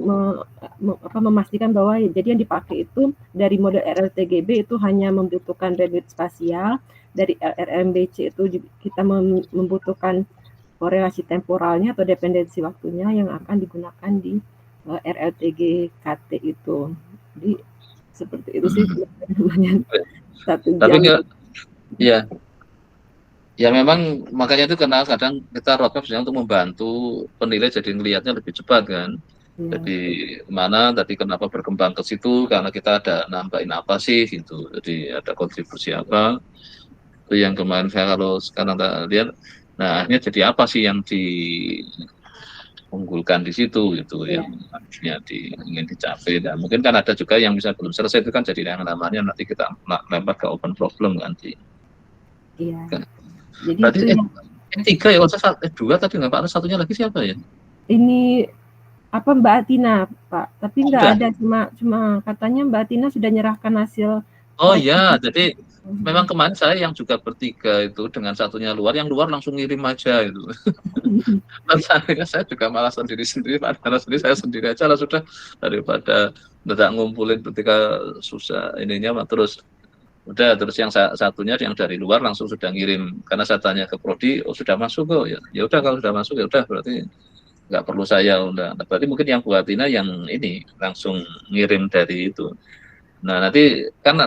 memastikan bahwa jadi yang dipakai itu dari model RLTGB itu hanya membutuhkan bandwidth spasial, dari RMBC itu kita membutuhkan korelasi temporalnya atau dependensi waktunya yang akan digunakan di RLTG KT itu. Jadi seperti itu sih lumayan 1 Tapi jam. ya memang makanya itu karena kadang kita roadmap sebenarnya untuk membantu penilai jadi ngelihatnya lebih cepat kan. Jadi mana tadi kenapa berkembang ke situ karena kita ada nambahin apa sih gitu. Jadi ada kontribusi apa. Itu yang kemarin saya kalau sekarang lihat, nah akhirnya jadi apa sih yang diunggulkan di situ gitu yang harusnya ingin dicapai. Dan mungkin kan ada juga yang bisa belum selesai itu kan jadi yang namanya nanti kita lempar ke open problem nanti. Iya. Kan. Jadi berarti itu 3 ya, kalau 2 tadi nggak Pak, satunya lagi siapa ya? Ini apa Mbak Atina Pak, tapi nggak ada, cuma katanya Mbak Atina sudah nyerahkan hasil. Oh ya, jadi memang kemarin saya yang juga bertiga itu dengan satunya luar, yang luar langsung ngirim aja itu. Saya juga malah sendiri-sendiri, padahal saya sendiri aja lah sudah, daripada tidak ngumpulin ketika susah ininya Pak. Terus yang satunya yang dari luar langsung sudah ngirim, karena saya tanya ke Prodi, oh sudah masuk kok, ya udah kalau sudah masuk ya udah berarti nggak perlu saya undang. Berarti mungkin yang Bu Atina yang ini langsung ngirim dari itu. Nah nanti kan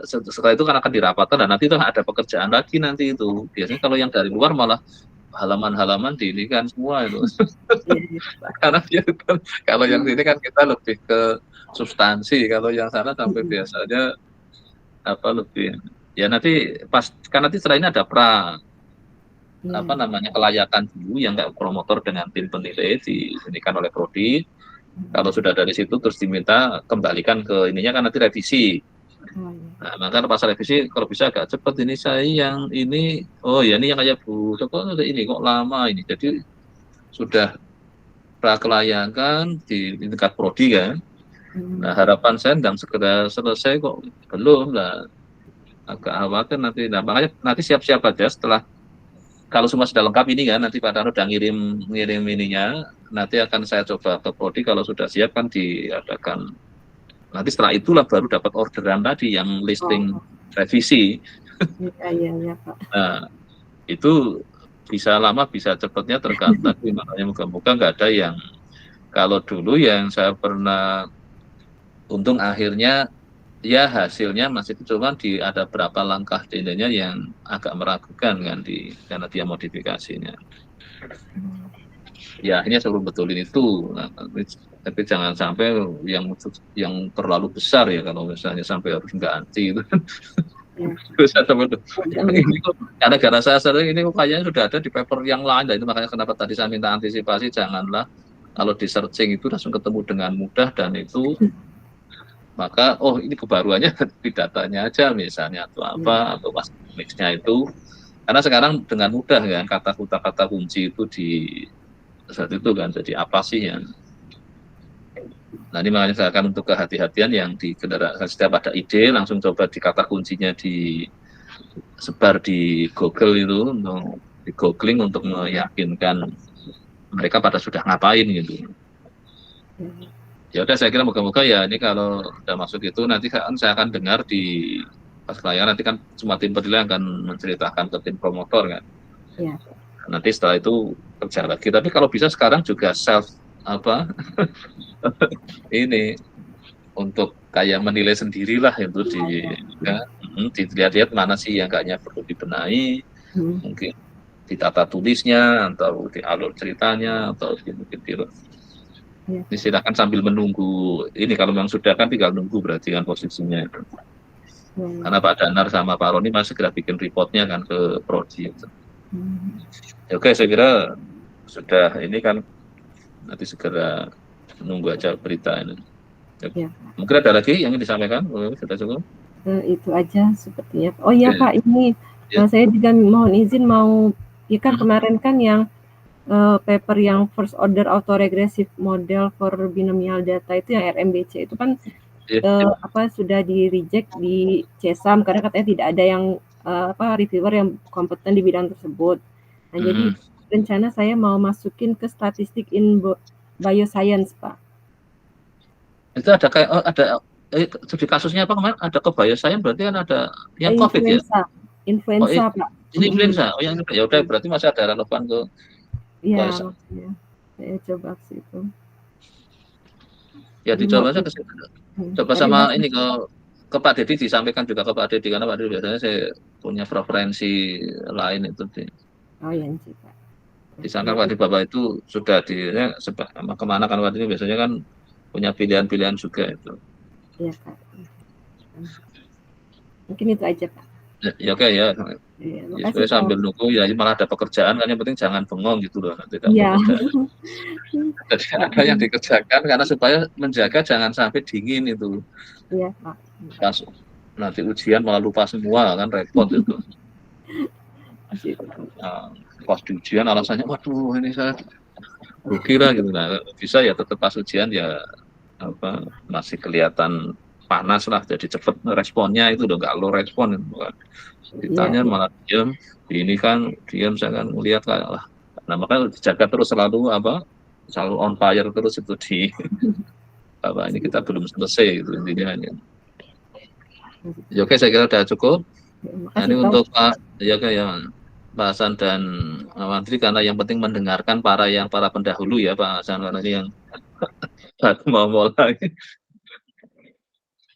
setelah itu kan akan dirapatkan dan nanti itu ada pekerjaan lagi nanti itu. Biasanya kalau yang dari luar malah halaman-halaman ini kan semua itu. Karena dia kan, kalau yang ini kan kita lebih ke substansi, kalau yang sana sampai biasanya apa lebih ya nanti kan nanti setelah ini ada apa namanya kelayakan dulu yang kayak promotor dengan tim penilai diinikan oleh Prodi. Kalau sudah dari situ terus diminta kembalikan ke ininya kan nanti revisi. Nah, maka pas revisi kalau bisa agak cepat ini saya yang ini, oh ya ini yang kayak Bu Joko ini kok lama ini. Jadi sudah prakelayakan di tingkat Prodi kan. Nah harapan saya sedang segera selesai kok belum lah, agak khawatir nanti. Nah makanya nanti siap-siap aja setelah kalau semua sudah lengkap ini kan nanti Pak Dano udah ngirim ininya, nanti akan saya coba ke Prodi kalau sudah siap kan diadakan. Nanti setelah itulah baru dapat orderan tadi yang listing revisi. Iya Pak. Nah itu bisa lama bisa cepatnya tergantung tapi makanya moga-moga nggak ada yang kalau dulu yang saya pernah untung akhirnya ya hasilnya masih cuma ada berapa langkah dendanya yang agak meragukan kan karena dia modifikasinya. Ya akhirnya selalu betulin itu. Nah, tapi jangan sampai yang terlalu besar ya kalau misalnya sampai harus ganti itu. Karena gara saya sering ini kayaknya sudah ada di paper yang lain, itu makanya kenapa tadi saya minta antisipasi janganlah kalau di searching itu langsung ketemu dengan mudah dan itu maka ini kebaruannya di datanya aja misalnya atau apa atau pas mixnya itu karena sekarang dengan mudah kan kata kunci itu di saat itu kan jadi apa sih yang nah ini makanya saya akan untuk kehati-hatian yang di kendaraan setiap ada ide langsung coba di kata kuncinya disebar di Google itu untuk di googling untuk meyakinkan mereka pada sudah ngapain gitu. Ya udah saya kira moga-moga ya ini kalau udah masuk itu nanti kan saya akan dengar di pas layar nanti kan semua tim penilai akan menceritakan ke tim promotor kan. Ya. Nanti setelah itu kerja lagi. Tapi kalau bisa sekarang juga self ini untuk kayak menilai sendirilah itu dilihat-lihat mana sih yang kayaknya perlu dibenahi, mungkin ditata tulisnya atau di alur ceritanya atau mungkin ini silakan sambil menunggu ini kalau memang sudah kan tinggal nunggu berarti kan posisinya itu. Karena Pak Danar sama Pak Roni masih segera bikin reportnya kan ke Prodi. Ya, oke saya kira sudah ini kan nanti segera menunggu aja berita ini. Ya. Mungkin ada lagi yang ingin disampaikan? Sudah cukup? Itu aja sepertinya. Oh iya Pak ini saya juga mohon izin ya kan kemarin kan yang paper yang first order autoregressive model for binomial data itu yang RMBC itu kan sudah di reject di CESAM karena katanya tidak ada yang reviewer yang kompeten di bidang tersebut. Nah jadi rencana saya mau masukin ke statistik in bioscience Pak. Itu ada kayak di kasusnya apa kemarin ada ke bioscience berarti kan ada yang COVID ya? Influenza Pak. Ini influenza. Oh yang ya udah berarti masih ada relevan ke Iya, Kalau makanya saya coba ke situ. ya Jadi mau dicoba aja ke situ. Coba tapi sama masih ini ke Pak Deddy, disampaikan juga ke Pak Deddy, karena Pak Deddy biasanya saya punya preferensi lain itu oh iya sih, Pak. disangka Pak Nanti Deddy Bapak itu sudah kemana kan Pak Deddy biasanya kan punya pilihan-pilihan juga itu. iya, Kak. Mungkin itu aja, Pak. Ya oke ya. Iya, Ya, makasih, sebenarnya Pak. sambil nunggu ya malah ada pekerjaan kan, yang penting jangan bengong gitu loh, nanti kamu Iya. ada. Jadi ada yang dikerjakan karena supaya menjaga jangan sampai dingin itu. Iya, Pak. Pas nanti ujian malah lupa semua kan, repot itu. Asik. Nah, pas di ujian alasannya waduh ini saya kira gitu. Nah, bisa ya tetap pas ujian ya apa masih kelihatan panas lah, jadi cepet responnya itu udah nggak low respon itu kan. Iya, Ditanya iya. malah diam, ini kan diam, saya kan melihat lah. Nah makanya dijaga terus selalu selalu on fire terus itu di apa ini kita belum selesai gitu intinya. Ya, oke saya kira udah cukup. Nah, Makasih, ini Pak. untuk Pak ya Pak Hasan dan Mantri, karena yang penting mendengarkan para pendahulu ya Pak Hasan, karena ini yang baru mau mulai.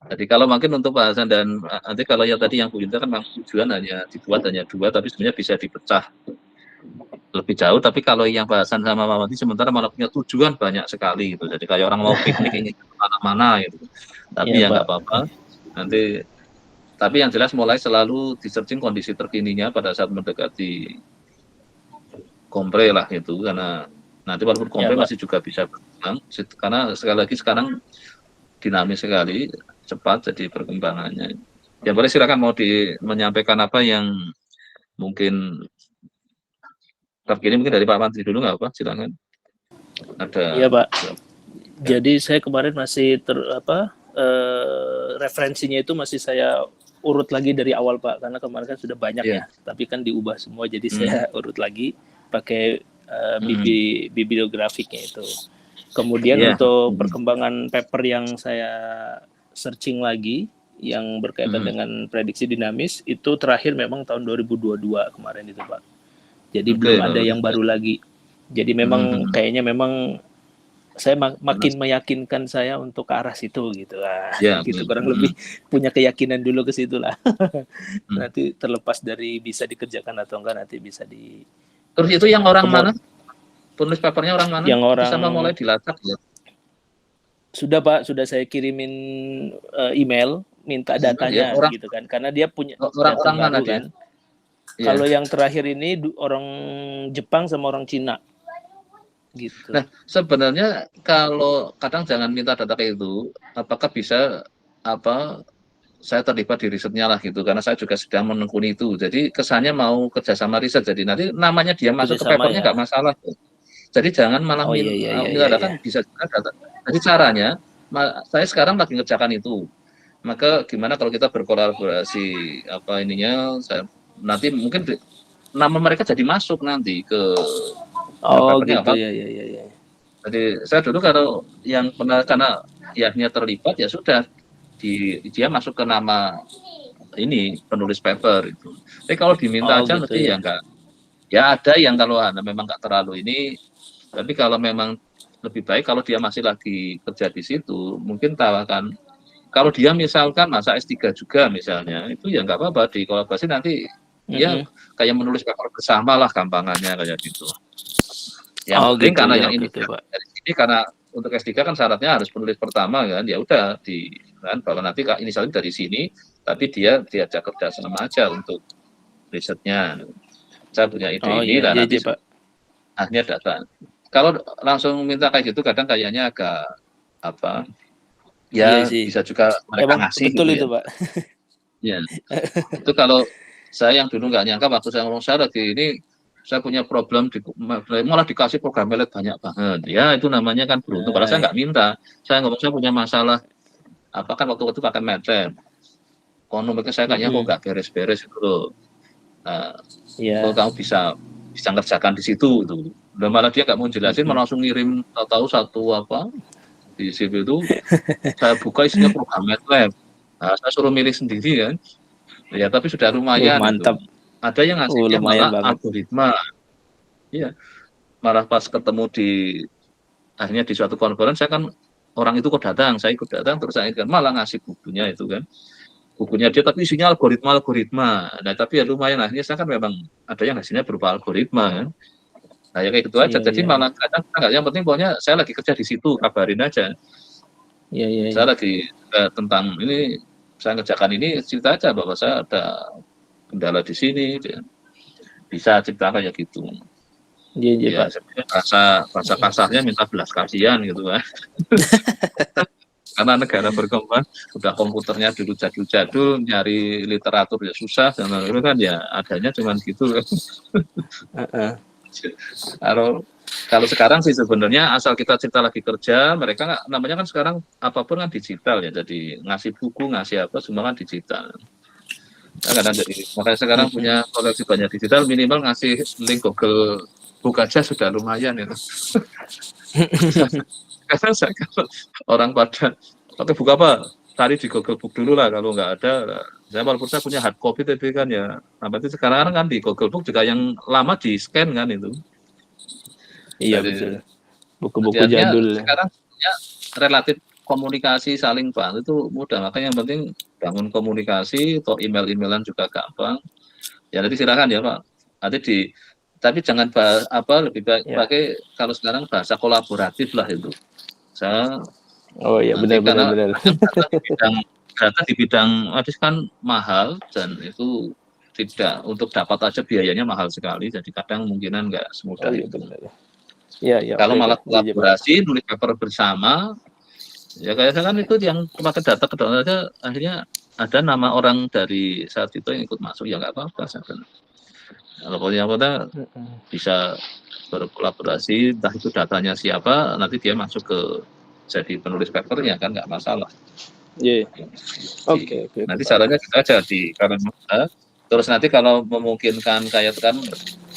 Jadi kalau mungkin untuk Pak Hasan dan nanti kalau yang tadi yang Bu Yunta kan memang tujuan dibuat hanya 2, tapi sebenarnya bisa dipecah lebih jauh. Tapi kalau yang Pak Hasan sama Pak Mantri sementara malah punya tujuan banyak sekali gitu. Jadi kayak orang mau piknik ingin kemana-mana gitu. Tapi Iya, ya nggak Pak. apa-apa. Nanti tapi yang jelas mulai selalu di searching kondisi terkininya pada saat mendekati kompre lah gitu, karena nanti walaupun kompre Ya, Pak. masih juga bisa berkembang karena sekali lagi sekarang dinamis sekali, cepat jadi perkembangannya. Ya boleh silakan mau menyampaikan apa yang mungkin terkini, mungkin dari Pak Mantri dulu nggak apa, silakan. Ada. Iya, Pak. Ya. Jadi saya kemarin masih referensinya itu masih saya urut lagi dari awal Pak, karena kemarin kan sudah banyak ya, tapi kan diubah semua, jadi saya urut lagi pakai bibliografiknya itu. Kemudian untuk perkembangan paper yang saya searching lagi yang berkaitan dengan prediksi dinamis itu terakhir memang tahun 2022 kemarin itu Pak. Jadi belum ada yang baru lagi. Jadi memang kayaknya memang saya makin meyakinkan saya untuk ke arah situ gitu lah. Gitu kurang lebih punya keyakinan dulu ke situ lah. Nanti terlepas dari bisa dikerjakan atau enggak, nanti bisa di. Terus itu yang orang mana? Penulis papernya orang mana? Yang orang sama mulai dilacak ya. Sudah Pak, sudah saya kirimin email minta datanya gitu kan, karena dia punya orang mana baru kan. Kalau yang terakhir ini orang Jepang sama orang Cina. Gitu. Nah, sebenarnya kalau kadang jangan minta data kayak itu, apakah bisa saya terlibat di risetnya lah gitu, karena saya juga sedang menekuni itu. Jadi kesannya mau kerjasama riset, jadi nanti namanya dia masuk ke papernya nggak masalah. Jadi jangan malah minta data, bisa data. Jadi caranya, saya sekarang lagi ngerjakan itu. Maka gimana kalau kita berkolaborasi nanti mungkin nama mereka jadi masuk nanti ke gitu ya. Jadi saya dulu kalau yang pernah karena yahnya terlibat ya sudah dia masuk ke nama ini penulis paper itu. Tapi kalau diminta aja gitu nanti ya enggak. Ya ada yang kalau memang enggak terlalu ini, tapi kalau memang lebih baik kalau dia masih lagi kerja di situ, mungkin tawakan. Kalau dia misalkan masa S3 juga misalnya, itu ya enggak apa-apa, di kolaborasi nanti ya kayak menulis paper bersama lah gampangannya kayak gitu. Yang penting gitu, karena ya, yang ini gitu, Pak. dari sini karena untuk S3 kan syaratnya harus penulis pertama kan, ya udah bahwa nanti inisialnya dari sini, tapi dia diajak kerja sama aja untuk risetnya. Saya punya ide ini dan nanti akhirnya data. Kalau langsung minta kayak gitu kadang kayaknya agak bisa juga mereka ngasih betul gitu itu ya. Pak. Ya. Itu kalau saya yang dulu nggak nyangka waktu saya ngomong saya lagi ini saya punya problem malah dikasih program melet banyak banget. Ya itu namanya kan beruntung. Kalau saya nggak minta, saya ngomong saya punya masalah kan waktu itu pakai MATLAB. Ekonomiknya saya kayaknya kok nggak beres-beres itu loh. Kalau kamu bisa ngerjakan di situ itu. Dan malah dia nggak mau jelasin, malah langsung ngirim tahu satu di CV itu. Saya buka isinya program MATLAB. Nah, saya suruh milih sendiri kan. Ya tapi sudah lumayan. Mantap. Ada yang ngasihnya malah algoritma. Iya. malah pas ketemu akhirnya di suatu konferensi, saya kan orang itu kok datang, saya ikut datang, terus saya kan malah ngasih bukunya itu kan. Bukunya dia tapi isinya algoritma. Nah, tapi ya lumayan, akhirnya saya kan memang ada yang hasilnya berupa algoritma kan. Nah, ya kayak gitu aja. Jadi malah kadang enggak, yang penting pokoknya saya lagi kerja di situ, kabarin aja. Saya lagi tentang ini, saya ngerjakan ini, cerita aja bahwa saya ada kendala di sini, bisa cerita kayak gitu. Iya, Pak. Bahasa kasarnya minta belas kasihan gitu kan. Karena negara berkembang, udah komputernya dulu jadul-jadul, nyari literatur ya susah, dan itu kan ya adanya cuman gitu. Kalau sekarang sih sebenarnya asal kita cerita lagi kerja, mereka namanya kan sekarang apapun kan digital ya, jadi ngasih buku, ngasih apa, semua kan digital. Makanya sekarang punya koleksi banyak digital, minimal ngasih link Google Book aja sudah lumayan itu. Karena kalau orang pada pakai buku apa, cari di Google Book dulu lah, kalau nggak ada, saya walaupun saya punya hard copy tapi kan ya, apa itu sekarang kan di Google Book juga yang lama di scan kan itu. Iya, betul. Buku-buku jadul. Sekarang ya relatif komunikasi saling bantu itu mudah, makanya yang penting bangun komunikasi, atau email-emailan juga gampang. Ya nanti silakan ya Pak. Nanti tapi jangan lebih baik pakai kalau sekarang bahasa kolaboratif lah itu. Benar. Data di bidang medis kan mahal, dan itu tidak, untuk dapat aja biayanya mahal sekali, jadi kadang mungkinan nggak semudah itu. Kalau malah kolaborasi, nulis paper bersama, ya kayak kan itu yang pakai data ke dalam, akhirnya ada nama orang dari saat itu yang ikut masuk, ya nggak apa-apa sebenarnya. Kalau punya bisa berkolaborasi, entah itu datanya siapa, nanti dia masuk ke jadi penulis papernya kan nggak masalah. Oke. Nanti caranya kita aja di Kanada. Terus nanti kalau memungkinkan kayak kan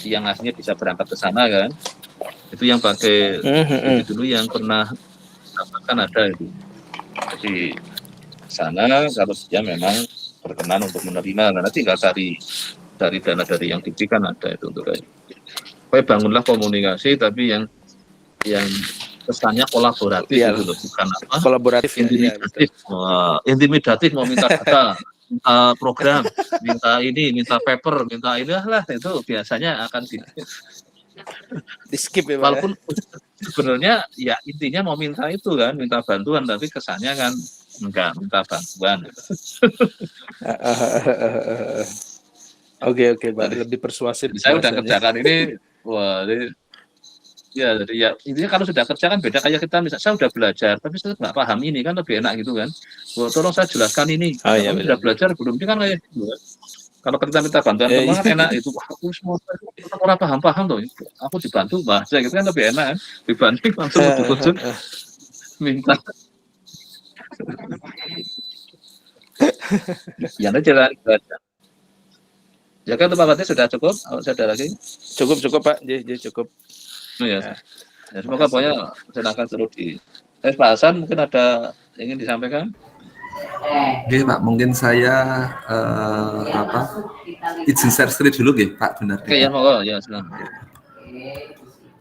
yang aslinya bisa berangkat ke sana kan, itu yang pakai dulu yang pernah dapatkan ada itu. Jadi sana kalau dia memang berkenan untuk menerima, nanti tinggal dari dana dari yang diberikan ada itu untuk kayak. Bangunlah komunikasi tapi yang kesannya kolaboratif gitu loh, bukan apa? Kolaboratif, intimidatif. Intimidatif mau minta data, minta program, minta ini, minta paper, minta inilah, itu biasanya akan di skip ya, walaupun sebenarnya ya intinya mau minta itu kan, minta bantuan, tapi kesannya kan enggak minta bantuan. Oke, Pak. Lebih persuasif. Saya udah kerjakan ini, jadi ya intinya kalau sudah kerja kan beda, kayak kita misalnya saya udah belajar tapi saya nggak paham ini kan, lebih enak gitu kan. Tolong saya jelaskan ini. Sudah belajar belum, ini kan kayak gitu kan. Kalau kita minta bantuan teman kan enak itu, wah aku semua orang paham tuh, aku dibantu bahasa gitu kan lebih enak kan, dibanding langsung ujuk-ujuk minta. Yang itu jalan baca. Ya kan tempatnya sudah cukup, saya ada lagi. Cukup Pak, jadi cukup. Ya, semoga pokoknya silakan terus Pak Hasan, mungkin ada ingin disampaikan? Oke Pak, mungkin saya izin share screen dulu Pak, benar. Oke ya, monggo ya, silakan.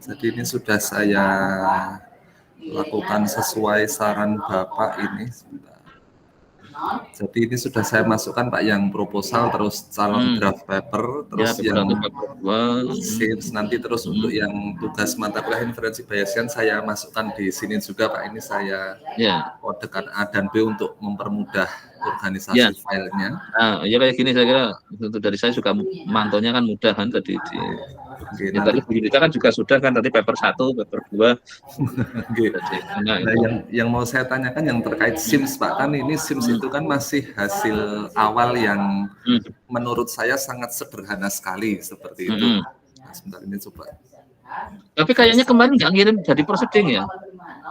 Jadi ini sudah saya lakukan sesuai saran Bapak ini. Jadi ini sudah saya masukkan Pak, yang proposal, terus calon draft paper, terus yang SIMS, nanti terus untuk yang tugas mata kuliah inferensi Bayesian saya masukkan di sini juga Pak. Ini saya kodekan A dan B untuk mempermudah organisasi filenya. Ya kayak gini saya kira, untuk dari saya juga mantaunya kan mudah kan tadi tadi kita kan juga sudah kan tadi paper 1, paper 2. Yang mau saya tanyakan yang terkait SIMS Pak, kan ini SIMS itu kan masih hasil awal yang menurut saya sangat sederhana sekali seperti itu. Nah, sebentar ini coba. Tapi kayaknya kemarin nggak ngirim jadi proceeding ya?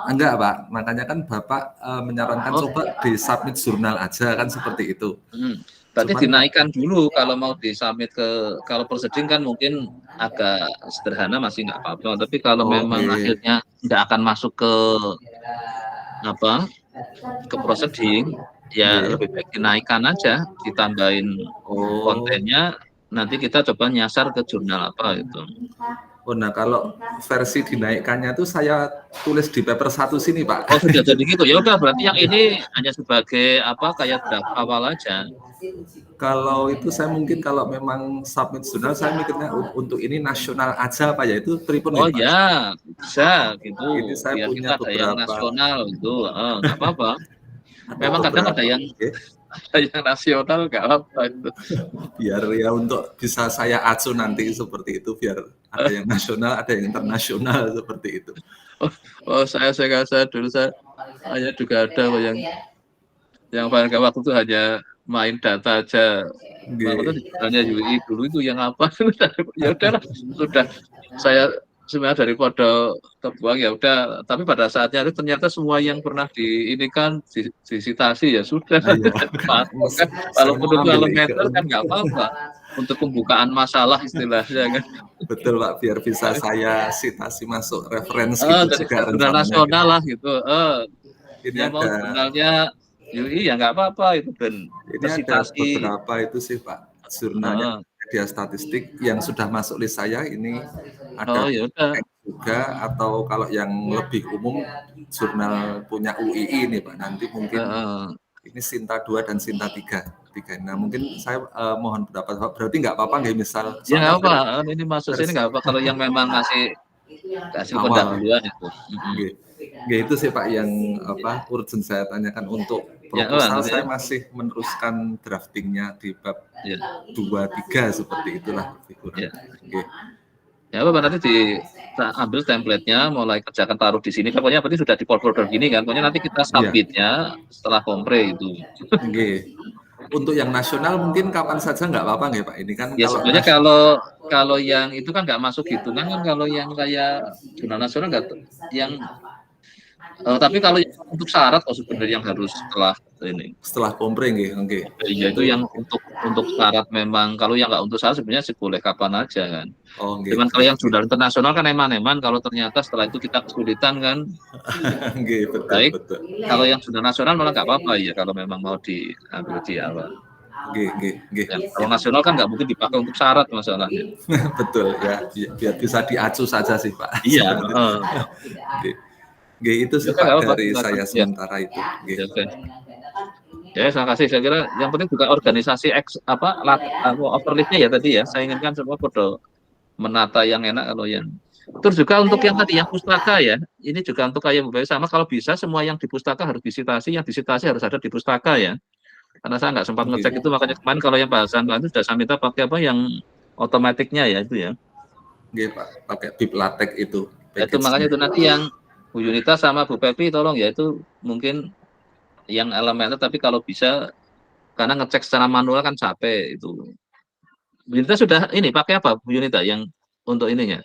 Enggak Pak, makanya kan Bapak menyarankan coba di submit jurnal aja kan seperti itu. Berarti dinaikkan dulu kalau mau disubmit kalau proceeding kan mungkin agak sederhana masih nggak apa-apa, tapi kalau memang akhirnya tidak akan masuk ke proceeding, ya lebih baik dinaikkan aja, ditambahin kontennya, nanti kita coba nyasar ke jurnal apa itu. Oh, nah kalau versi dinaikkannya itu saya tulis di paper 1 sini, Pak. Oh, sudah jadi gitu. Ya udah, berarti yang ini hanya sebagai apa, kayak draft awal aja. Kalau itu saya mungkin kalau memang submit jurnal, saya mikirnya untuk ini nasional aja, Pak, ya itu pripun Oh Pak? ya, bisa gitu. Ini saya Biar punya kita ada yang beberapa. nasional gitu, nggak apa-apa. Memang kadang ada yang nasional, nggak apa-apa itu. Biar ya untuk bisa saya acu nanti seperti itu, biar ada yang nasional, ada yang internasional seperti itu. Oh, saya rasa dulu saya hanya juga ada yang pada waktu itu hanya main data aja. Hanya UI dulu itu yang apa? Ya udahlah, sudah saya sebenarnya daripada terbuang ya udah, tapi pada saatnya itu ternyata semua yang pernah ini kan disitasi ya sudah. Walaupun itu elemental kan nggak apa-apa untuk pembukaan masalah istilahnya kan. Betul Pak, biar bisa saya citasi masuk referensi gitu juga jurnal nasional lah gitu. Ini ya mau jurnalnya UI ya nggak apa-apa itu dan ini ada beberapa itu sih Pak jurnalnya media statistik yang sudah masuk list saya ini ada juga, atau kalau yang lebih umum jurnal punya UII nih Pak, nanti mungkin ini Sinta 2 dan Sinta 3. Nah mungkin saya mohon pendapat Pak, berarti nggak apa-apa nggak misal ya nggak apa, ini masuk sini nggak apa kalau yang memang kasih pendahuluan itu. Itu sih Pak yang apa urgent saya tanyakan untuk proposal. Saya masih meneruskan draftingnya di bab 2-3 seperti itulah. Ya apa nanti ambil template-nya, mulai kerjakan taruh di sini. Pokoknya berarti sudah di folder gini kan. Pokoknya nanti kita submit-nya setelah kompre itu. Untuk yang nasional mungkin kapan saja nggak apa-apa nggak Pak? Ini kan ya sebenarnya kalau yang itu kan nggak masuk hitungan kan, kalau yang kayak jurnal nasional nggak yang tapi kalau untuk syarat sebenarnya yang harus setelah kompre ya itu yang untuk syarat memang, kalau yang nggak untuk syarat sebenarnya boleh kapan aja kan. Cuman kalau yang jurnal internasional kan eman-eman kalau ternyata setelah itu kita kesulitan kan. Baik. Kalau yang jurnal nasional malah nggak apa-apa ya kalau memang mau diambil di awal. Kalau nasional kan nggak mungkin dipakai untuk syarat masalahnya. Betul ya, biar bisa diacu saja sih Pak. Iya. Itu sih Pak dari saya sementara itu. Ya, terima kasih. Saya kira yang penting juga organisasi overlist-nya ya tadi ya. Saya inginkan semua pada menata yang enak kalau yang. Terus juga untuk yang tadi yang pustaka ya. Ini juga untuk kayak sama, kalau bisa semua yang di pustaka harus disitasi, yang disitasi harus ada di pustaka ya. Karena saya nggak sempat ngecek itu, makanya kemarin kalau yang bahasan itu sudah saya minta pakai apa yang otomatiknya ya itu ya. Pak, pakai bib latex itu. Itu makanya itu nanti yang Bu Yunita sama Bu Pepi tolong ya, itu mungkin yang elemennya, tapi kalau bisa karena ngecek secara manual kan capek itu. Bu Yunita sudah ini pakai apa Bu Yunita yang untuk ininya,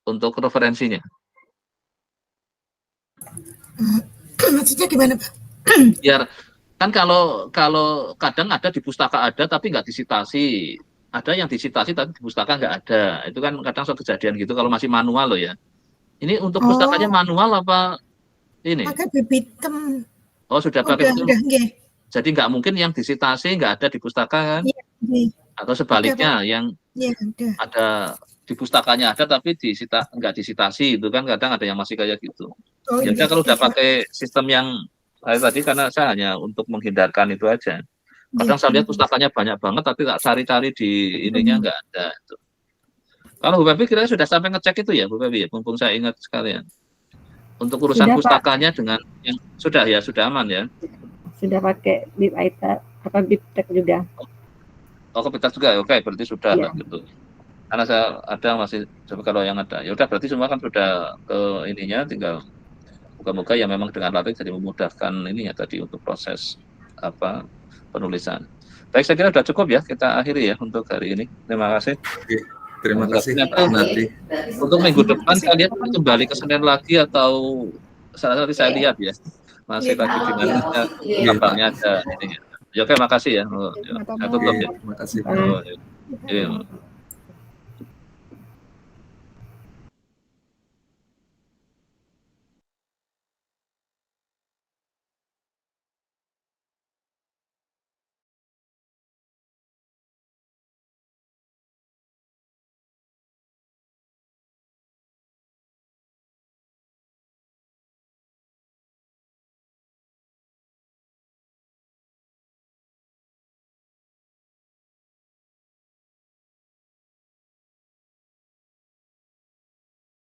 untuk referensinya? Maksudnya gimana Pak? Biar kan kalau kadang ada di pustaka ada tapi nggak disitasi, ada yang disitasi tapi di pustaka nggak ada, itu kan kadang suatu kejadian gitu kalau masih manual loh ya. Ini untuk pustakanya manual apa ini? Pakai bibitem. Oh sudah pakai itu. Jadi nggak mungkin yang disitasi nggak ada di pustaka kan? Atau sebaliknya yang ada di pustakanya ada tapi nggak disitasi, itu kan kadang ada yang masih kayak gitu. Jadi kalau udah pakai sistem yang tadi, karena saya hanya untuk menghindarkan itu aja. Kadang saya lihat pustakanya banyak banget tapi tak cari-cari di ininya nggak ada. Itu. Kalau Bu Pepi kira sudah sampai ngecek itu ya Bu Pepi ya, mumpung saya ingat sekalian. Untuk urusan sudah, pustakanya Pak. Dengan yang sudah aman ya. Sudah pakai bib AITA apa bib tek juga. Oh bib tek juga, oke berarti sudah lah gitu. Karena saya ada masih kalau yang ada. Ya udah berarti semua kan sudah ke ininya, tinggal moga-moga ya memang dengan latex jadi memudahkan ini ya tadi untuk proses penulisan. Baik, saya kira sudah cukup ya, kita akhiri ya untuk hari ini. Terima kasih. Terima kasih. Nanti untuk minggu depan kalian kembali ke Senin lagi atau salah satu saya lihat ya masih lagi dengan kabarnya ada ini. Ya, oke, makasih ya. Tutup ya. Terima kasih.